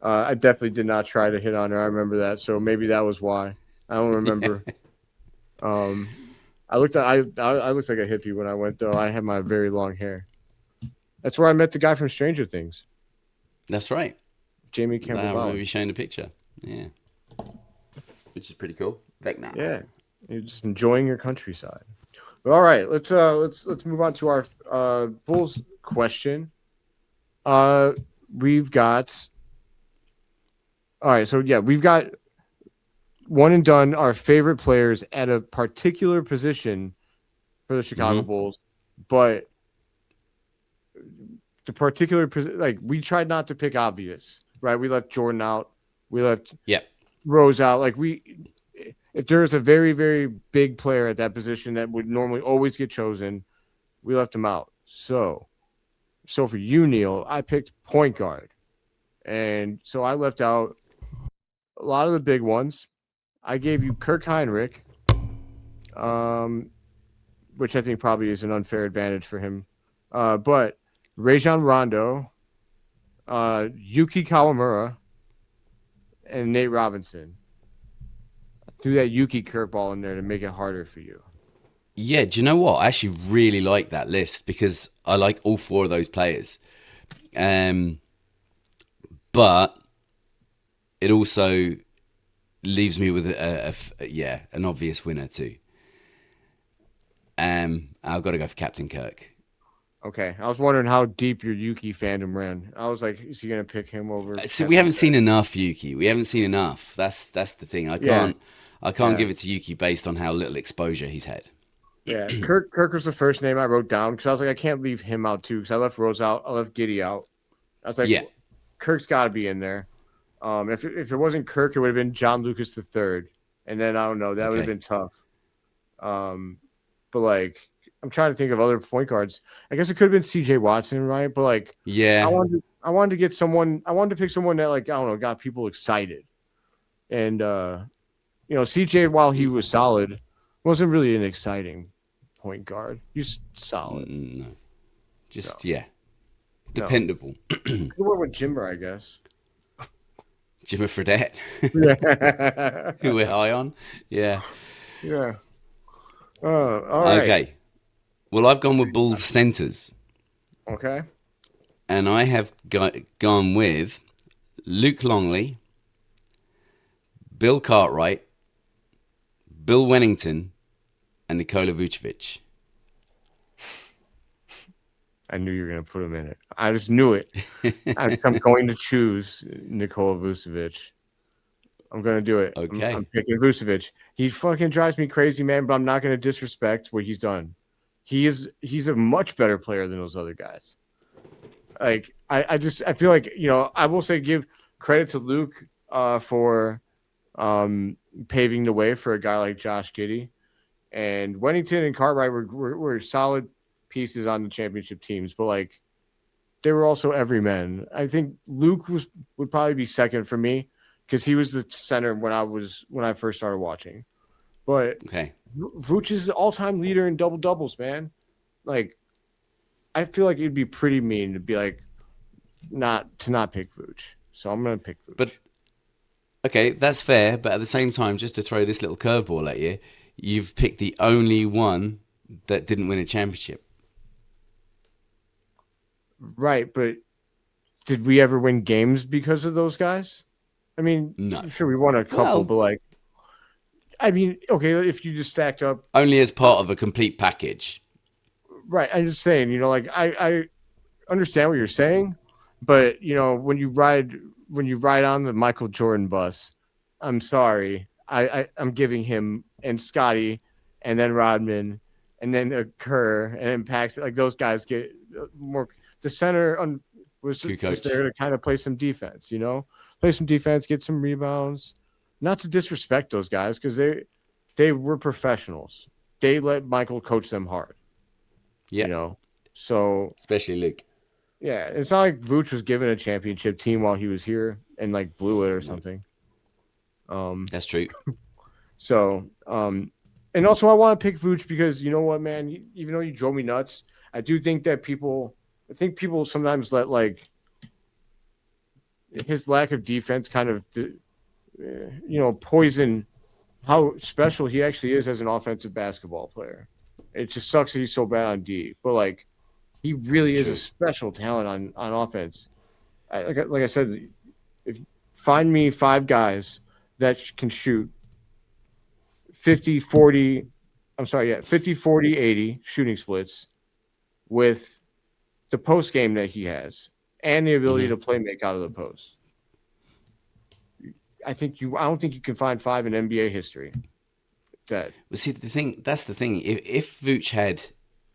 I definitely did not try to hit on her. I remember that, so maybe that was why. I don't remember. I looked I looked like a hippie when I went though. I had my very long hair. That's where I met the guy from Stranger Things, That's right. Jamie Campbell I remember Bower. you showing a picture. Yeah, which is pretty cool. Vecna. Yeah, you're just enjoying your countryside. But all right, let's move on to our Bulls question. We've got all right. So yeah, we've got one and done. Our favorite players at a particular position for the Chicago Bulls, but the particular like we tried not to pick obvious, right? We left Jordan out. We left Yeah. Rose out. Like if there's a very, very big player at that position that would normally always get chosen, we left him out. So for you, Neil, I picked point guard. And so I left out a lot of the big ones. I gave you Kirk Heinrich, which I think probably is an unfair advantage for him. But Rajon Rondo, Yuki Kawamura, and Nate Robinson. I threw that Yuki curveball in there to make it harder for you. Yeah, do you know what? I actually really like that list because I like all four of those players. But it also leaves me with an obvious winner too. I've got to go for Captain Kirk. Okay, I was wondering how deep your Yuki fandom ran. I was like, is he gonna pick him over? So we haven't seen enough Yuki. We haven't seen enough. That's the thing. I can't give it to Yuki based on how little exposure he's had. Yeah, Kirk was the first name I wrote down because I was like, I can't leave him out too because I left Rose out. I left Giddy out. I was like, Yeah. Kirk's got to be in there. If it wasn't Kirk, it would have been John Lucas III, and then I don't know, that would have been tough. But like, I'm trying to think of other point guards. I guess it could have been C.J. Watson, right? But like, Yeah, I wanted to get someone. I wanted to pick someone that like I don't know got people excited, and C.J. while he was solid, wasn't really an exciting point guard. He's solid. no, just No. dependable. We went with Jimmer, I guess. Jimmy Fredette, Yeah. who we're high on. Yeah. Yeah. All right. Okay. Well, I've gone with Bulls centers, Okay. and I have gone with Luke Longley, Bill Cartwright, Bill Wennington, and Nikola Vucevic. I knew you were going to put him in it. I just knew it. I'm going to choose Nikola Vucevic. I'm going to do it. Okay. I'm picking Vucevic. He fucking drives me crazy, man, but I'm not going to disrespect what he's done. He's a much better player than those other guys. Like, I feel like, I will say give credit to Luke for paving the way for a guy like Josh Giddey. And Wennington and Cartwright were solid pieces on the championship teams, but like they were also everymen. I think Luke would probably be second for me because he was the center when I first started watching. But Okay. Vooch is the all-time leader in double doubles, man. Like, I feel like it'd be pretty mean to be like not pick Vooch. So I'm gonna pick Vooch. But okay, that's fair. But at the same time, just to throw this little curveball at you, you've picked the only one that didn't win a championship. Right, but did we ever win games because of those guys? I mean, No. sure, we won a couple, Well- but like, I mean, okay, if you just stacked up, Only as part of a complete package. right? I'm just saying, like, I understand what you're saying, but when you ride on the Michael Jordan bus, I'm sorry, I'm giving him and Scotty, and then Rodman, and then Kerr, and then Paxson. Like those guys get more. The center was just there to kind of play some defense, get some rebounds. Not to disrespect those guys because they were professionals. They let Michael coach them hard. Yeah. So Especially Luke. Yeah, it's not like Vooch was given a championship team while he was here and like blew it or something. That's true. So, and also I want to pick Vooch because you know what, man. Even though you drove me nuts, I do think that I think people sometimes let like his lack of defense kind of, poison how special he actually is as an offensive basketball player. It just sucks that he's so bad on D, but like he really is a True. special talent on offense. Like I said, if find me 5 guys that can shoot 50, 40, I'm sorry, yeah, 50, 40, 80 shooting splits with the post game that he has and the ability to play make out of the post. I don't think you can find 5 in NBA history. That Well, see, that's the thing. If Vooch had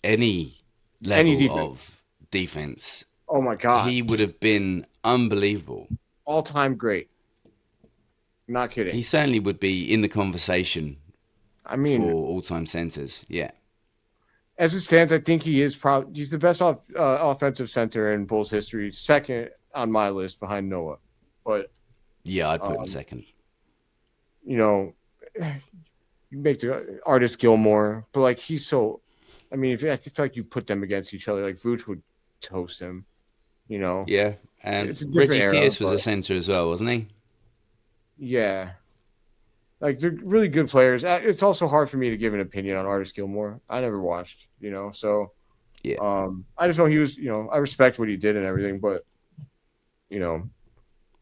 any Any level defense. of defense, Oh my god, he would have been unbelievable. all time great. Not kidding. He certainly would be in the conversation I mean, for all-time centers. Yeah. as it stands, I think he's the best offensive center in Bulls history. Second on my list behind Noah, but Yeah, I'd put him second. you know, you make the artist Gilmore, but like he's so. I mean, I feel like you put them against each other, like Vooch would toast him. You know, Yeah. And It's a different Reggie era, Pierce was a but- center as well, wasn't he? yeah. Like they're really good players. It's also hard for me to give an opinion on Artist Gilmore. I never watched, so Yeah. I just know he was, I respect what he did and everything, but yeah,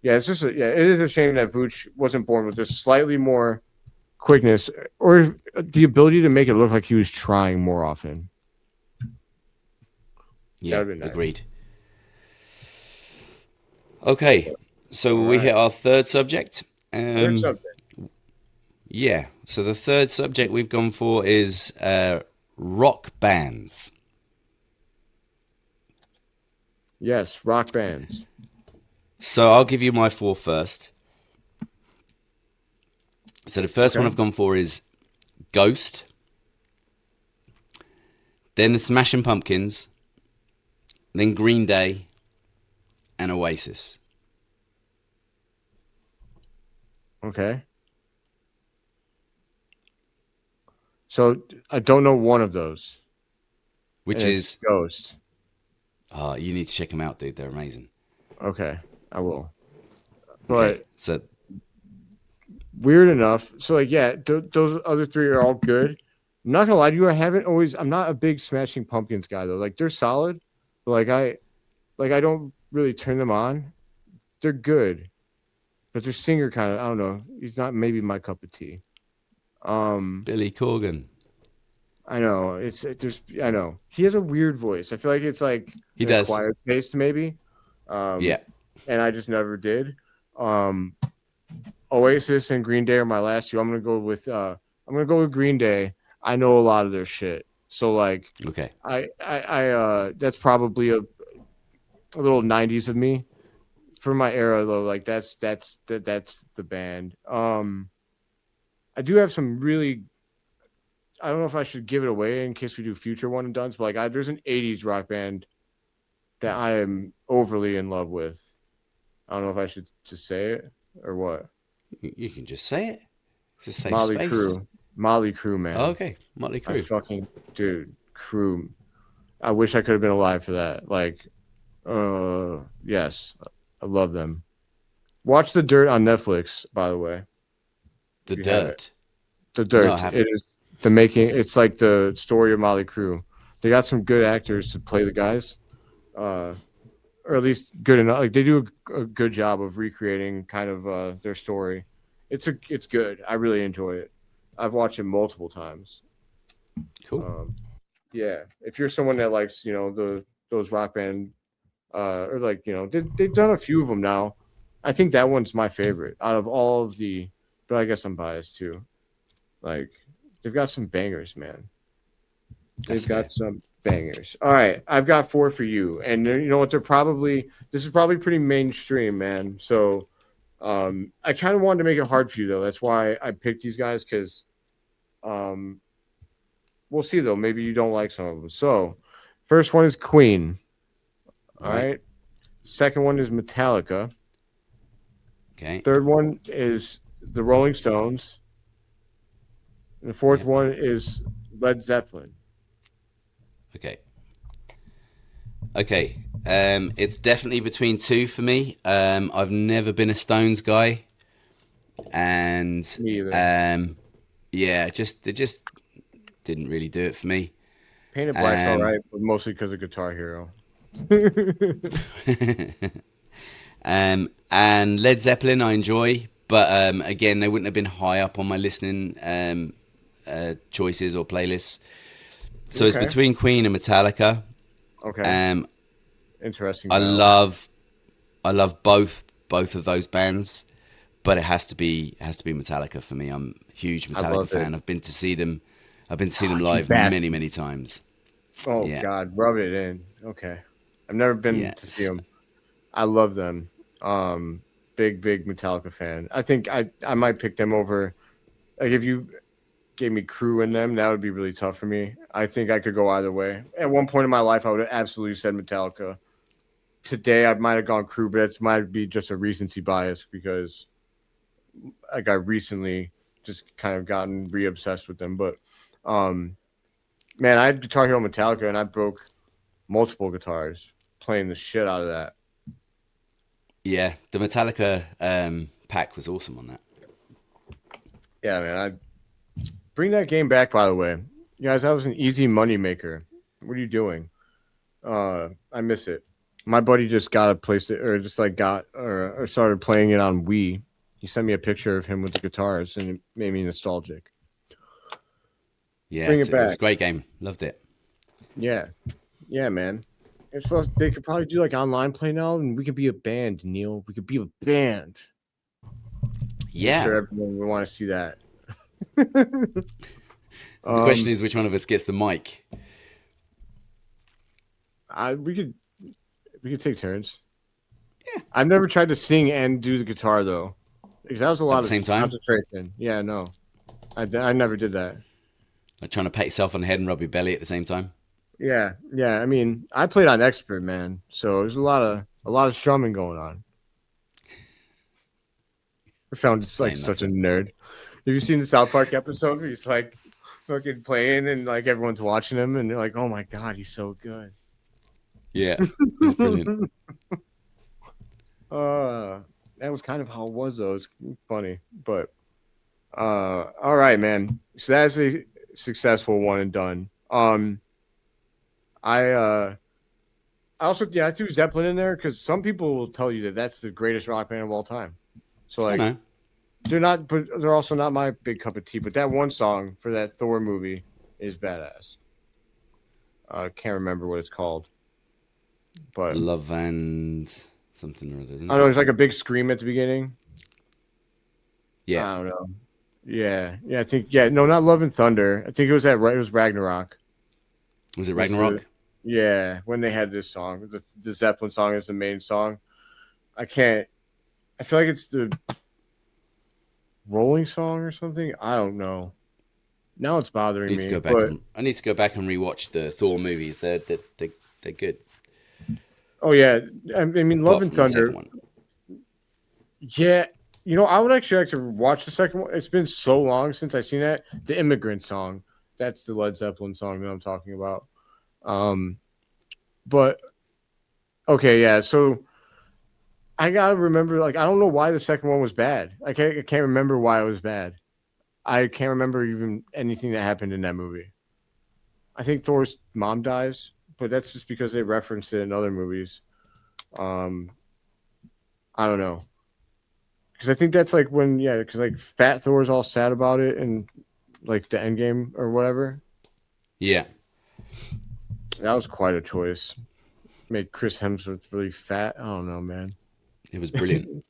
it's just it is a shame that Vooch wasn't born with this slightly more quickness or the ability to make it look like he was trying more often. Yeah, That'd be nice. agreed. Okay, so we hit our third subject. Third subject. Yeah, so the third subject we've gone for is rock bands. Yes, rock bands. So I'll give you my 4 first. So the first one Okay. I've gone for is Ghost, then the Smashing Pumpkins, then Green Day, and Oasis. Okay. So I don't know one of those. Which and it's is, Ghost. you need to check them out, dude. They're amazing. Okay, I will. Okay, But so weird enough. So like, yeah, those other 3 are all good. I'm not gonna lie to you. I'm not a big Smashing Pumpkins guy though. Like they're solid, but I don't really turn them on. They're good, but their singer kind of, I don't know. He's not maybe my cup of tea. Billy Corgan. I know I know he has a weird voice. I feel like it's like He an does. acquired taste maybe. Yeah. And I just never did. Oasis and Green Day are my last 2. I'm gonna go with Green Day. I know a lot of their shit, so like Okay. I that's probably a little 90s of me for my era though. Like that's the band. I do have some really. I don't know if I should give it away in case we do future one and dones, but like there's an 80s rock band that I am overly in love with. I don't know if I should just say it or what. You can just say it. It's a safe Molly space. Crew. Molly Crew, man. Oh, okay. Motley I Crue. fucking dude, Crew. I wish I could have been alive for that. Like, yes, I love them. Watch The Dirt on Netflix, by the way. The you have Dirt. The No, Dirt. I haven't. It is the making. It's like the story of Molly Crew. They got some good actors to play the guys, or at least good enough. Like they do a good job of recreating kind of their story. It's good. I really enjoy it. I've watched it multiple times. Cool. Yeah, if you're someone that likes, those rock band, or like, they've done a few of them now. I think that one's my favorite out of all of the, but I guess I'm biased too. Like, they've got some bangers, man. That's They've got fair. some bangers. All right, I've got 4 for you, and you know what? This is probably pretty mainstream, man. So, I kind of wanted to make it hard for you though. That's why I picked these guys because, we'll see though. Maybe you don't like some of them. So, first one is Queen. All right. Second one is Metallica. Okay. Third one is the Rolling Stones. And the fourth one is Led Zeppelin. Okay. Okay. It's definitely between two for me. I've never been a Stones guy, and Me either. yeah, it just didn't really do it for me. Painted Black's all right, but mostly because of Guitar Hero. And Led Zeppelin I enjoy, but again, they wouldn't have been high up on my listening choices or playlists. So it's Okay. between Queen and Metallica. Okay. Interesting. I battle. love both of those bands, but it has to be Metallica for me. I'm a huge Metallica love fan. it. I've been to see them You live bastard. many times. Oh Yeah. God, rub it in. Okay. I've never been to see Yes. them. I love them. Big Metallica fan. I think I might pick them over. Like if you gave me Crew in them, that would be really tough for me. I think I could go either way. At one point in my life, I would have absolutely said Metallica. Today, I might have gone Crew, but it might be just a recency bias because like I recently just kind of gotten re-obsessed with them. But man, I had Guitar Hero Metallica, and I broke multiple guitars playing the shit out of that. Yeah, the Metallica pack was awesome on that. Yeah, man. I bring that game back. By the way, you guys, that was an easy money maker. What are you doing? I miss it. My buddy just got a PlayStation, or just like got or started playing it on Wii. He sent me a picture of him with the guitars, and it made me nostalgic. Yeah, Bring it it was a back. great game. Loved it. Yeah, yeah, man. It's supposed they could probably do like online play now, and we could be a band, Neil. We could be a band. Yeah. I'm sure everyone would want to see that. The question is which one of us gets the mic. We could take turns. Yeah, I've never tried to sing and do the guitar though, because that was a lot of same time? concentration. Yeah, no, I never did that. Like trying to pat yourself on the head and rub your belly at the same time. Yeah. I mean, I played on expert, man, so there's a lot of strumming going on. I sound just like Saying such a nerd. Have you seen the South Park episode where he's like fucking playing and like everyone's watching him and they're like, "Oh my god, he's so good." Yeah, it's brilliant. That was kind of how it was though. It's funny, but all right, man. So that's a successful one and done. I also I threw Zeppelin in there because some people will tell you that that's the greatest rock band of all time. So I like know. they're not, but they're also not my big cup of tea. But that one song for that Thor movie is badass. Can't remember what it's called, but Love and something or other, isn't I don't know. it? There's like a big scream at the beginning. Yeah. I don't know. Yeah. I think no, not Love and Thunder. I think it was it was Ragnarok. Was it Ragnarok? Yeah, when they had this song, the Zeppelin song is the main song. I feel like it's the Rolling song or something. I don't know. Now it's bothering I me. need to go back and rewatch the Thor movies. They're good. Oh yeah, I mean Love Apart and from the second Thunder. one. Yeah, I would actually like to watch the second one. It's been so long since I've seen that. The Immigrant song. That's the Led Zeppelin song that I'm talking about. But okay, yeah. So I gotta remember. Like, I don't know why the second one was bad. I can't remember why it was bad. I can't remember even anything that happened in that movie. I think Thor's mom dies, but that's just because they referenced it in other movies. I don't know. Because I think that's like because like Fat Thor's all sad about it and like the end game or whatever. Yeah. That was quite a choice. Made Chris Hemsworth really fat. I don't know, man. It was brilliant.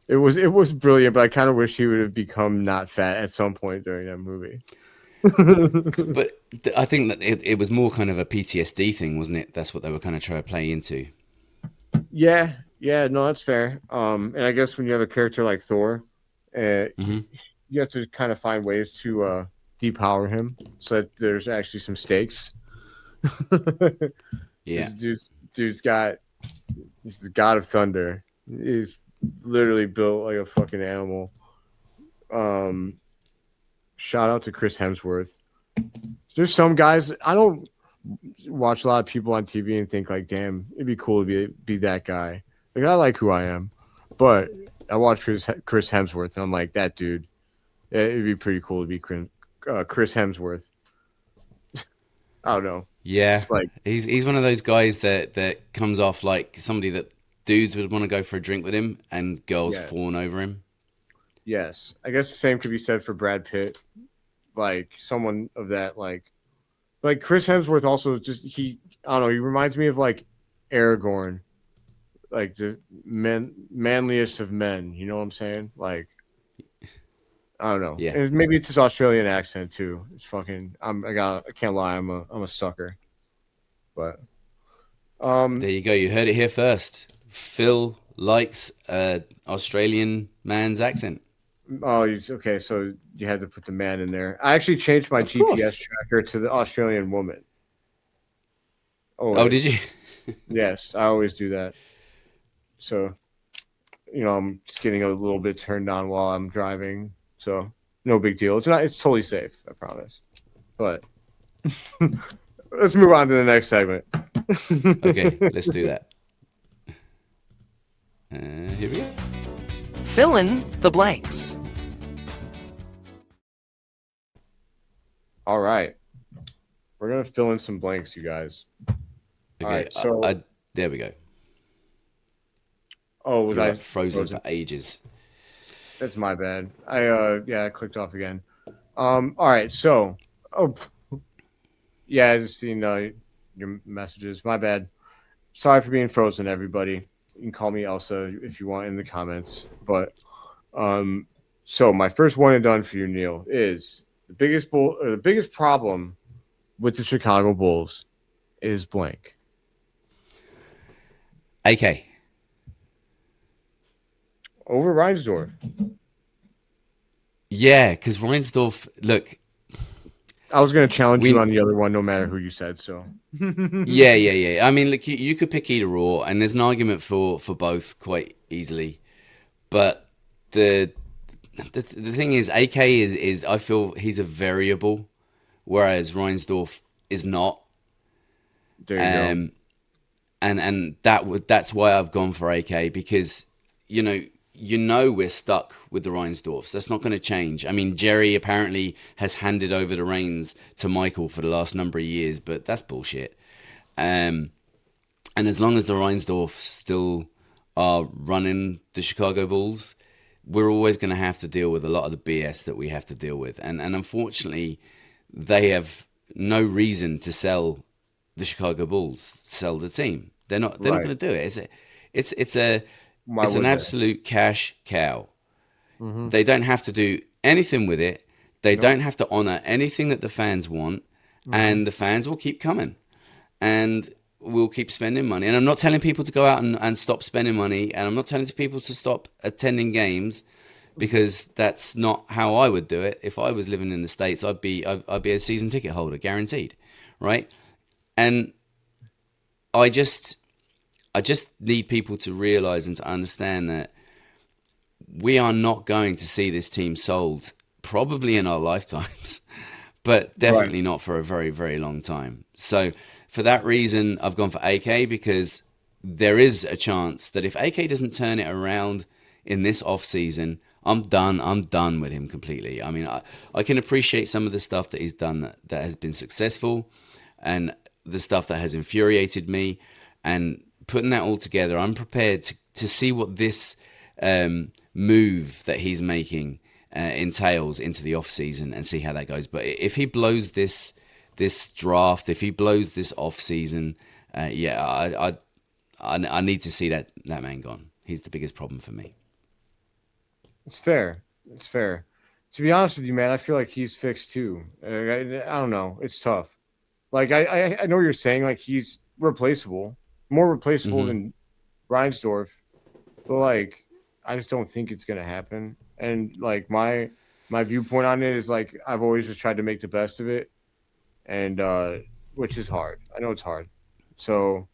It was brilliant, but I kind of wish he would have become not fat at some point during that movie. But I think that it was more kind of a PTSD thing, wasn't it? That's what they were kind of trying to play into. Yeah, no, that's fair. And I guess when you have a character like Thor, you have to kind of find ways to depower him so that there's actually some stakes. Yeah. Dude's got He's the god of thunder. He's literally built like a fucking animal. Shout out to Chris Hemsworth. There's some guys I don't watch a lot of people on TV and think like, damn, it'd be cool to be that guy. Like I like who I am, but I watch Chris Hemsworth and I'm like, that dude. It'd be pretty cool to be Chris Hemsworth. I don't know. Yeah, It's like he's one of those guys that comes off like somebody that dudes would want to go for a drink with him, and girls Yes. fawn over him. yes, I guess the same could be said for Brad Pitt. Like someone of that, like Chris Hemsworth. Also, just I don't know. He reminds me of like Aragorn, like the manliest of men. You know what I'm saying? Like I don't know. Yeah. And maybe it's his Australian accent too. It's fucking. I can't lie. I'm a sucker. But There you go. You heard it here first. Phil likes Australian man's accent. okay. So you had to put the man in there. I actually changed my Of GPS course. tracker to the Australian woman. Oh, did you? Yes, I always do that. So, I'm just getting a little bit turned on while I'm driving. So, no big deal. It's totally safe, I promise. But let's move on to the next segment. Okay, let's do that. Here we go. Fill in the blanks. All right. We're going to fill in some blanks, you guys. Okay, All right, so there we go. oh, was You're I like frozen for ages. That's my bad. I clicked off again. All right, so yeah, I just seen your messages. My bad. Sorry for being frozen, everybody. You can call me Elsa if you want in the comments. But so my first one and done for you, Neil, is the biggest problem with the Chicago Bulls is blank. AK. Over Reinsdorf. Yeah, because Reinsdorf, look, I was going to challenge you on the other one, no matter who you said. So yeah. I mean, look, you could pick either or, and there's an argument for both quite easily. But the thing is, AK is I feel he's a variable, whereas Reinsdorf is not. there you go. And that's why I've gone for AK, because you know we're stuck with the Reinsdorfs. That's not going to change. I mean, Jerry apparently has handed over the reins to Michael for the last number of years, but that's bullshit. And as long as the Reinsdorfs still are running the Chicago Bulls, we're always going to have to deal with a lot of the BS that we have to deal with. And unfortunately, they have no reason to sell the Chicago Bulls, sell the team. They're not Right. going to do it. It's Why an would they? absolute cash cow. They don't have to do anything with it. They don't have to honor anything that the fans want, and the fans will keep coming, and we'll keep spending money. And I'm not telling people to go out and stop spending money, and I'm not telling people to stop attending games, because that's not how I would do it. If I was living in the States, I'd be a season ticket holder, guaranteed, right? And I just need people to realize and to understand that we are not going to see this team sold probably in our lifetimes, but definitely not for a very, very long time. So for that reason, I've gone for AK, because there is a chance that if AK doesn't turn it around in this off season, I'm done with him completely. I mean, I can appreciate some of the stuff that he's done that has been successful, and the stuff that has infuriated me, and putting that all together, I'm prepared to see what this move that he's making entails into the off season, and see how that goes. But if he blows this draft, if he blows this off season, I need to see that man gone. He's the biggest problem for me. It's fair. It's fair. To be honest with you, man, I feel like he's fixed too. I don't know. It's tough. Like I know what you're saying. Like he's replaceable, more replaceable than Reinsdorf, but like I just don't think it's gonna happen. And like my viewpoint on it is like I've always just tried to make the best of it, and which is hard. I know it's hard. So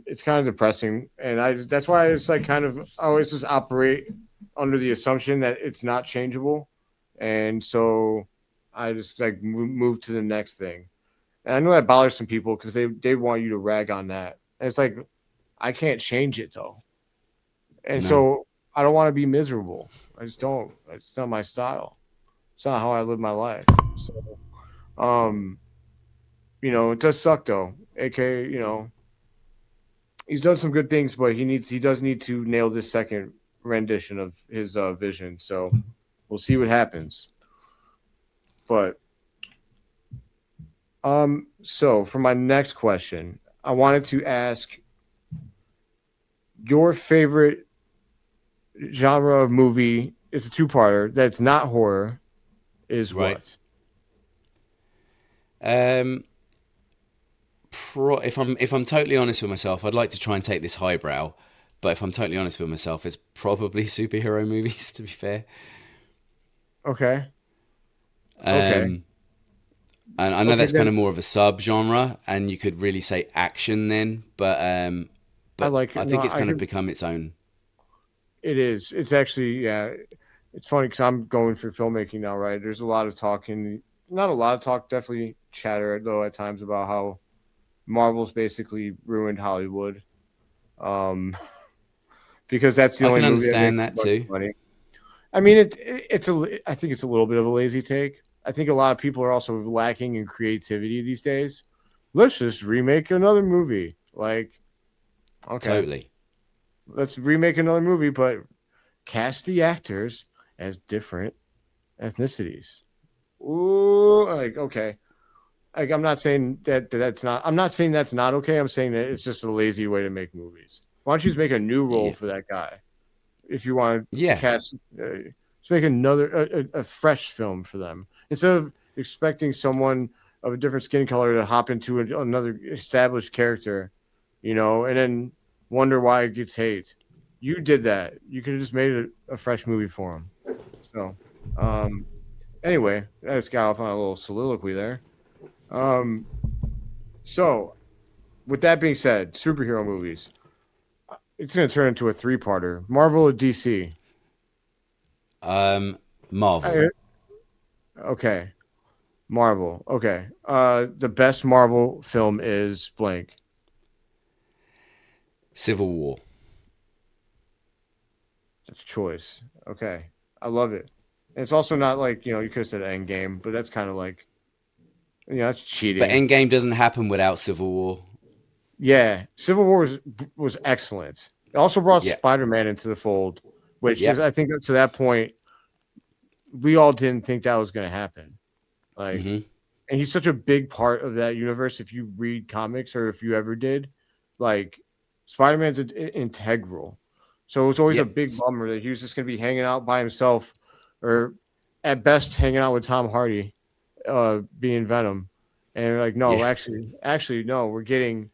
It's kind of depressing, and that's why it's like kind of I always just operate under the assumption that it's not changeable, and so I just like move to the next thing. And I know that bothers some people because they want you to rag on that. And it's like I can't change it though, and No. so I don't want to be miserable. I just don't. It's not my style. It's not how I live my life. So, it does suck though. AKA, he's done some good things, but he does need to nail this second rendition of his vision. So we'll see what happens. But so for my next question, I wanted to ask your favorite genre of movie. It's a two-parter that's not horror. Is Right. what? Um, if I'm totally honest with myself, I'd like to try and take this highbrow, but if I'm totally honest with myself, it's probably superhero movies. To be fair, Okay. Okay. and I know Okay. that's kind Then of more of a sub genre, and you could really say action then, I but like I it. No, think it's I kind of could. become its own. It is. It's actually, yeah. It's funny because I'm going through filmmaking now, right? There's a lot of talking, not a lot of talk, definitely chatter though at times about how Marvel's basically ruined Hollywood. Um, because that's the I only can movie that makes understand a that bunch too. of money. I mean, I think it's a little bit of a lazy take. I think a lot of people are also lacking in creativity these days. Let's just remake another movie. Like, okay, Totally. let's remake another movie, but cast the actors as different ethnicities. Ooh, like okay. Like I'm not saying that's not. I'm not saying that's not okay. I'm saying that it's just a lazy way to make movies. Why don't you just make a new role Yeah. for that guy? If you want to Yeah. cast, just make another a fresh film for them instead of expecting someone of a different skin color to hop into another established character, and then wonder why it gets hate. You did that. You could have just made a fresh movie for him. So, um, anyway, I just got off on a little soliloquy there. Um, so with that being said, superhero movies. It's going to turn into a three-parter. Marvel or DC? Marvel. Okay. Marvel. Okay. The best Marvel film is blank. Civil War. That's choice. Okay. I love it. And it's also not like, you could have said Endgame, but that's kind of like, that's But cheating. Endgame doesn't happen without Civil War. Yeah. Civil War was excellent. It also brought Yeah. Spider-Man into the fold, which is, Yep. I think to that point, we all didn't think that was going to happen. Like, Hmm. and he's such a big part of that universe. If you read comics or if you ever did, like Spider-Man's integral. So it was always a Yep. big bummer that he was just going to be hanging out by himself, or at best hanging out with Tom Hardy, being Venom. And like, no, Yeah. actually, no, we're getting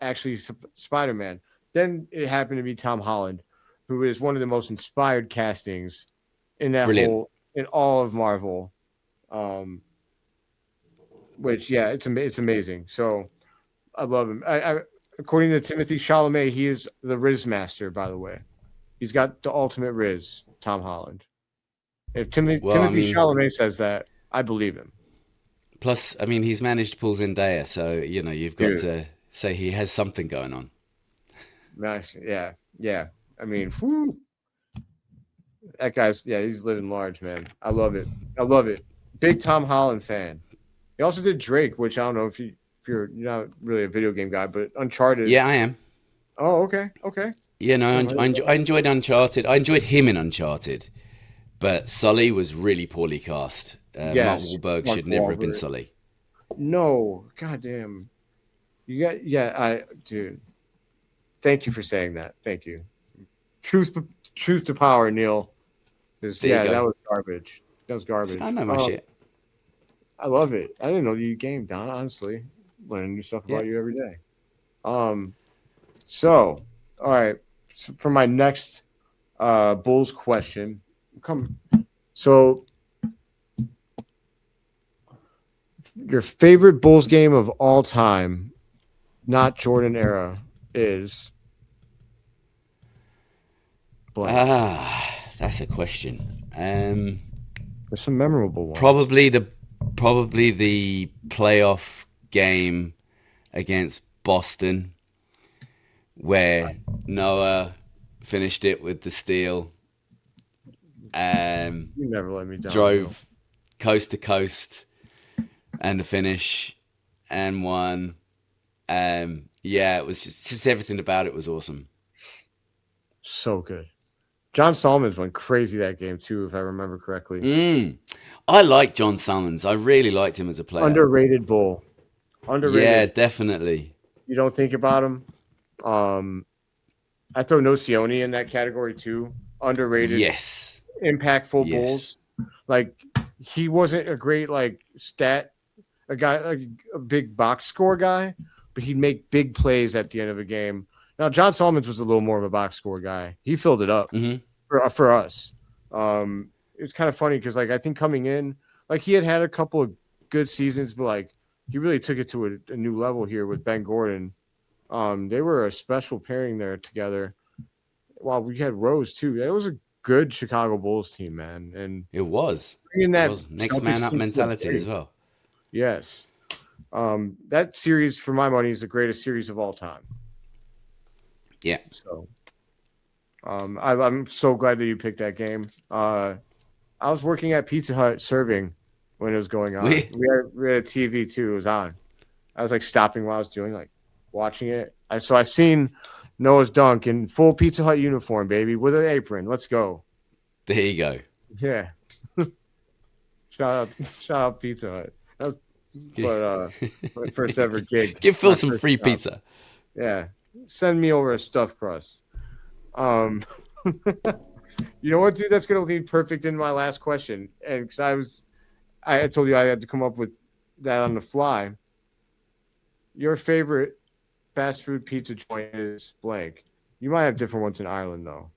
actually Spider-Man. Then it happened to be Tom Holland, who is one of the most inspired castings in Brilliant. in all of Marvel. Um, which yeah, it's amazing. So I love him. According to Timothy Chalamet, he is the Riz master. By the way, he's got the ultimate Riz. Tom Holland. If Well, I Timothy mean, Chalamet says that, I believe him, plus, I mean, he's managed to pull Zendaya, so you've got dude. to say he has something going on. Nice. Yeah, yeah. I mean, whew, that guy's he's living large, man. I love it. I love it. Big Tom Holland fan. He also did Drake, which I don't know if you're not really a video game guy, but Uncharted. Yeah, I am. Oh, okay, okay. Yeah, no, Damn, I didn't know I enjoyed Uncharted. I enjoyed him in Uncharted, but Sully was really poorly cast. Mark Yes, Wahlberg Mark should never have been Wahlberg. Sully. No, goddamn. You got dude. Thank you for saying that. Thank you. Truth, truth to power, Neil. 'Cause, There you that go. was garbage. That was I garbage. know my shit. I love it. I didn't know you game, Don. Honestly, learning new stuff Yeah. about you every day. Um. So, all right. So for my next Bulls question, come. So, your favorite Bulls game of all time not Jordan era is blank. That's a question. There's some memorable ones. Probably the playoff game against Boston, where Noah finished it with the steal. You never let me down. Drove coast to coast and the finish and won. Yeah, it was just everything about it was awesome. So good. John Solomons went crazy that game too, if I remember correctly. I like John Summons. I really liked him as a player. Underrated bull. Underrated. Yeah, definitely. You don't think about him. I throw Nocioni in that category too. Underrated. Yes. Impactful Yes. bulls. Like he wasn't a great a guy like a big box score guy, but he'd make big plays at the end of a game. Now John Solomons was a little more of a box score guy. He filled it up for us. It's kind of funny because I think coming in, he had a couple of good seasons, but he really took it to a new level here with Ben Gordon. They were a special pairing there together. Wow, we had Rose too. It was a good Chicago Bulls team, man, and it was next man up mentality as well. Yes, that series for my money is the greatest series of all time. Yeah. So, I'm so glad that you picked that game. I was working at Pizza Hut serving when it was going on. We had a TV too. It was on. I was stopping what I was doing, watching it. I seen Noah's dunk in full Pizza Hut uniform, baby, with an apron. Let's go. There you go. Yeah. Shout out Pizza Hut. My first ever gig. Give Phil some free pizza. Yeah. Send me over a stuffed crust. You know what, dude? That's gonna lead perfect in my last question. And because I told you I had to come up with that on the fly. Your favorite fast food pizza joint is blank. You might have different ones in Ireland though.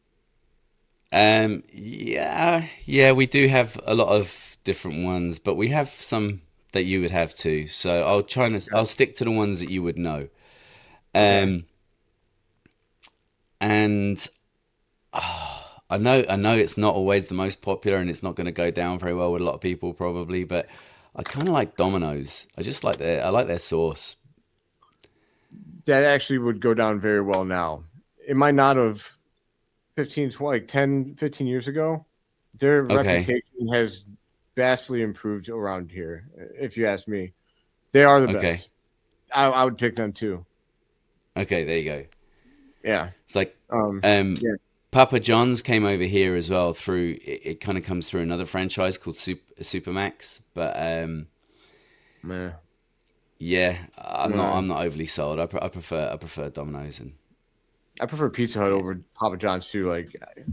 Yeah, we do have a lot of different ones, but we have some that you would have too. So I'll stick to the ones that you would know. And I know it's not always the most popular, and it's not going to go down very well with a lot of people probably, but I kind of like Domino's. I like their sauce. That actually would go down very well now. It might not have 10, 15 years ago. Their reputation has vastly improved around here, if you ask me. They are the best. I would pick them too. Okay, there you go. Yeah. It's Papa John's came over here as well through it kind of comes through another franchise called Supermax, but yeah, I'm not overly sold. I prefer Domino's, and I prefer Pizza Hut over Papa John's too. I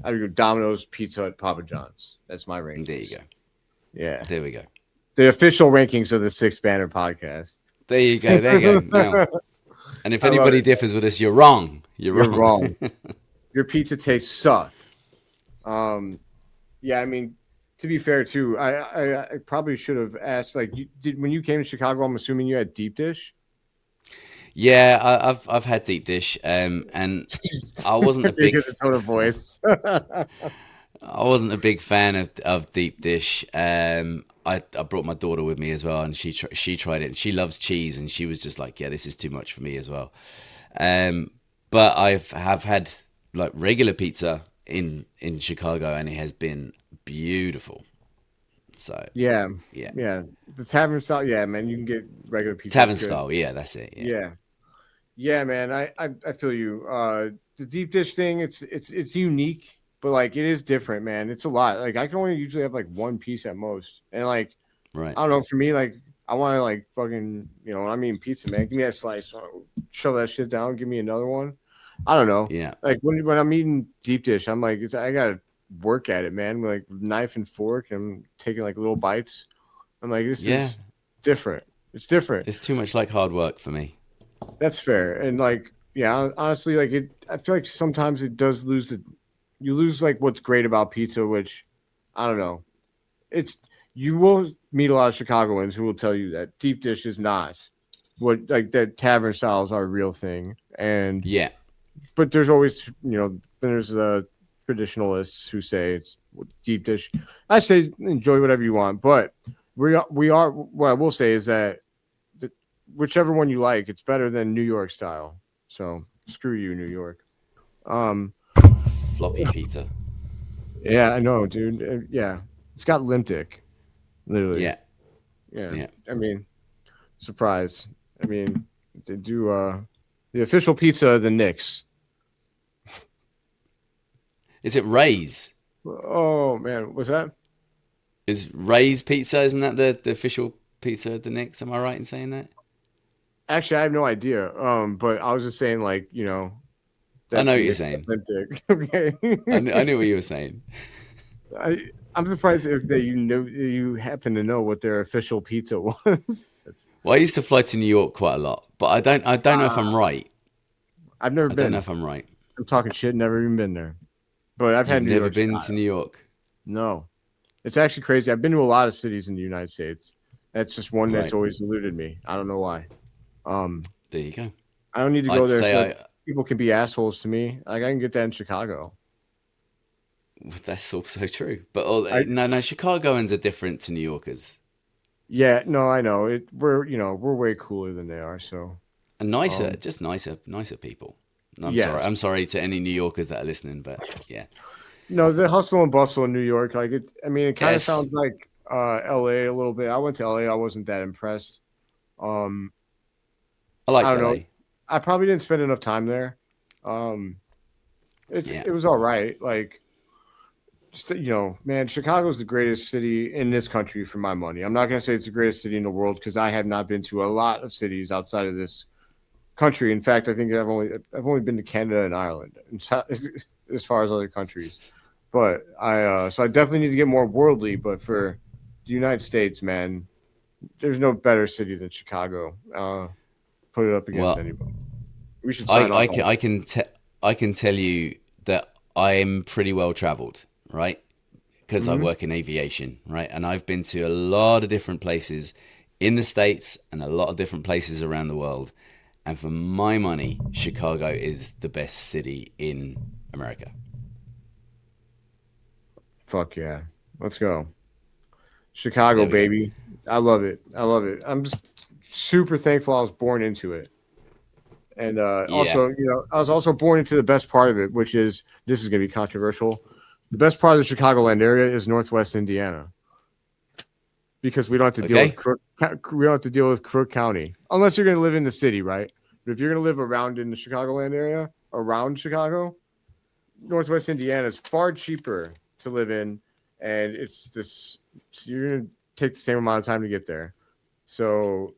would go Domino's, Pizza Hut, Papa John's. That's my rankings. There you go. Yeah. There we go. The official rankings of the Six Banner podcast. There you go. Now, and if anybody differs with us, you're wrong. You're wrong. Your pizza tastes suck. Yeah, I mean, to be fair too, I probably should have asked. When you came to Chicago, I'm assuming you had deep dish. Yeah, I've had deep dish, and I wasn't a big tone of voice. I wasn't a big fan of deep dish. I brought my daughter with me as well, and she tried it, and she loves cheese, and she was just like, yeah, this is too much for me as well. But have had regular pizza in Chicago, and it has been beautiful. So yeah. The tavern style, yeah, man, you can get regular pizza. Tavern style, yeah, that's it. Yeah, man, I feel you. The deep dish thing, it's unique. But it is different, man. It's a lot. I can only usually have one piece at most. And right. I don't know, for me, I want to fucking, I'm eating pizza, man. Give me that slice. Shove that shit down. Give me another one. I don't know. Yeah. When I'm eating deep dish, I'm I gotta work at it, man. With knife and fork, and I'm taking little bites. I'm this is different. It's different. It's too much hard work for me. That's fair. And honestly, I feel sometimes it does lose you lose what's great about pizza, which I don't know. You will meet a lot of Chicagoans who will tell you that deep dish is not what like that tavern styles are a real thing, and Yeah. but there's always then there's the traditionalists who say it's deep dish. I say enjoy whatever you want, but we are what I will say is that whichever one you like, it's better than New York style. So screw you, New York. Floppy pizza. Yeah, I know, dude. Yeah, it's got Limtic, literally. Yeah. Yeah. I mean, surprise. I mean, they do the official pizza of the Knicks. Is it Ray's? Oh man, was that? Is Ray's Pizza, isn't that the official pizza of the Knicks? Am I right in saying that? Actually, I have no idea. But I was just saying, like, I know the what you're Knicks saying. Olympic. Okay. I knew what you were saying. I'm surprised that you happen to know what their official pizza was. Well, I used to fly to New York quite a lot, but I don't know if I'm right. I've never I been. don't know if I'm right. I'm talking shit. Never even been there. But I've had You've New never York been style. to New York. No, it's actually crazy. I've been to a lot of cities in the United States. That's just one that's Right. always eluded me. I don't know why. There you go. I don't need to I'd go there say so people can be assholes to me. Like I can get that in Chicago. That's also true. But no, Chicagoans are different to New Yorkers. Yeah, no, I know it. We're way cooler than they are. So And nicer, just nicer people. Yes. I'm sorry to any New Yorkers that are listening, but yeah. no, the hustle and bustle in New York, like it. I mean, it kind of Yes. sounds like L.A. a little bit. I went to L.A. I wasn't that impressed. I like I don't LA. know. I probably didn't spend enough time there. It was all right. Like, just man, Chicago's the greatest city in this country for my money. I'm not gonna say it's the greatest city in the world because I have not been to a lot of cities outside of this country. In fact, I think I've only been to Canada and Ireland, as far as other countries. But I definitely need to get more worldly. But for the United States, man, there's no better city than Chicago. Put it up against Well, anybody. We should sign off. I can tell you that I'm pretty well traveled, right? Because I work in aviation, right? And I've been to a lot of different places in the States and a lot of different places around the world. And for my money, Chicago is the best city in America. Fuck yeah. Let's go. Chicago, There we go. baby. I love it. I'm just super thankful I was born into it. And also, I was also born into the best part of it, which is this is going to be controversial. The best part of the Chicagoland area is Northwest Indiana, because we don't have to deal with Crook County, unless you're going to live in the city, right? But if you're going to live around in the Chicagoland area, around Chicago, Northwest Indiana is far cheaper to live in, and you're going to take the same amount of time to get there. So,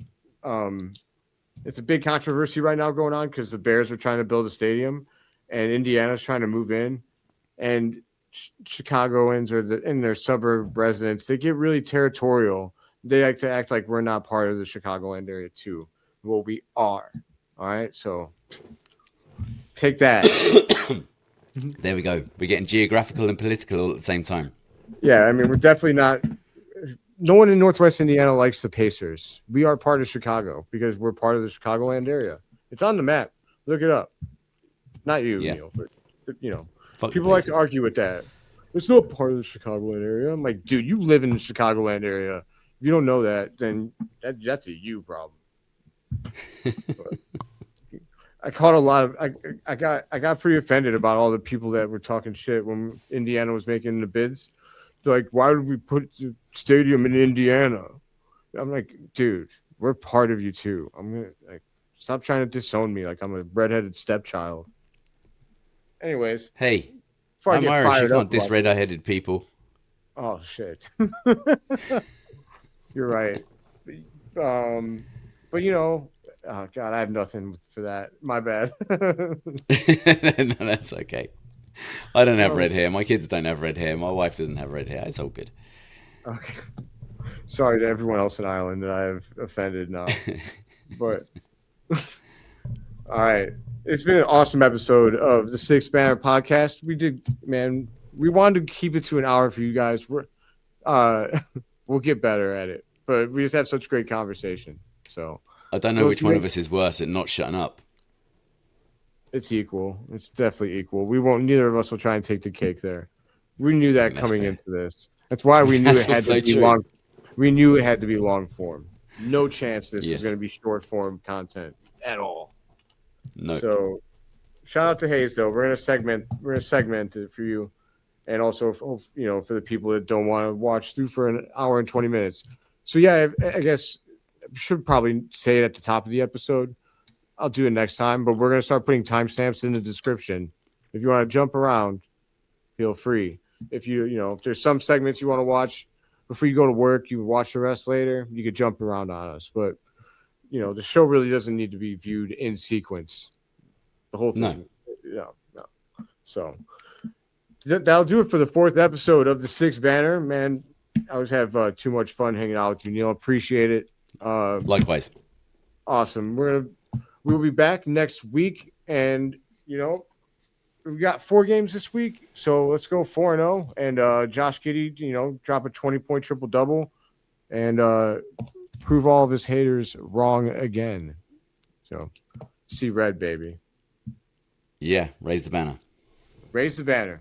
it's a big controversy right now going on because the Bears are trying to build a stadium, and Indiana's trying to move in, and Chicagoans in their suburb residents, they get really territorial. They like to act like we're not part of the Chicagoland area too. Well, we are. All right, so take that. There we go. We're getting geographical and political all at the same time. Yeah, I mean, we're definitely not. No one in Northwest Indiana likes the Pacers. We are part of Chicago because we're part of the Chicagoland area. It's on the map. Look it up. Not you, Yeah. Neil, but Fuck people the like to Pacers. argue with that. It's not part of the Chicagoland area. I'm like, dude, you live in the Chicagoland area. If you don't know that, then that's a you problem. I caught a lot of I got pretty offended about all the people that were talking shit when Indiana was making the bids. They're like, why would we put the stadium in Indiana? I'm like, dude, we're part of you too. I'm gonna stop trying to disown me like I'm a redheaded stepchild. Anyways, Hey, before I I'm get Irish. You fired can't up diss about red-headed people. Oh shit. You're right. But oh God, I have nothing for that. My bad. No, that's okay. I don't have red hair. My kids don't have red hair. My wife doesn't have red hair. It's all good. Okay. Sorry to everyone else in Ireland that I have offended now. But all right. It's been an awesome episode of the Six Banner Podcast. We wanted to keep it to an hour for you guys. We'll get better at it. But we just had such great conversation. So I don't know which one of us is worse at not shutting up. It's equal. It's definitely equal. We won't. Neither of us will try and take the cake there. We knew that coming into this. That's why we knew it had to be long. We knew it had to be long form. No chance this was going to be short form content at all. No. So, shout out to Hayes though. We're gonna segment it for you, and also for the people that don't want to watch through for an hour and 20 minutes. So yeah, I guess I should probably say it at the top of the episode. I'll do it next time, but we're gonna start putting timestamps in the description. If you want to jump around, feel free. If if there's some segments you want to watch before you go to work, you watch the rest later. You could jump around on us, but the show really doesn't need to be viewed in sequence. The whole thing. No. So that'll do it for the 4th episode of the 6th Banner. Man, I always have too much fun hanging out with you, Neil. Appreciate it. Likewise. Awesome. We'll be back next week, and we got 4 games this week, so let's go 4-0. And Josh Giddey, drop a 20-point triple-double, and prove all of his haters wrong again. So, see red, baby. Yeah, raise the banner. Raise the banner.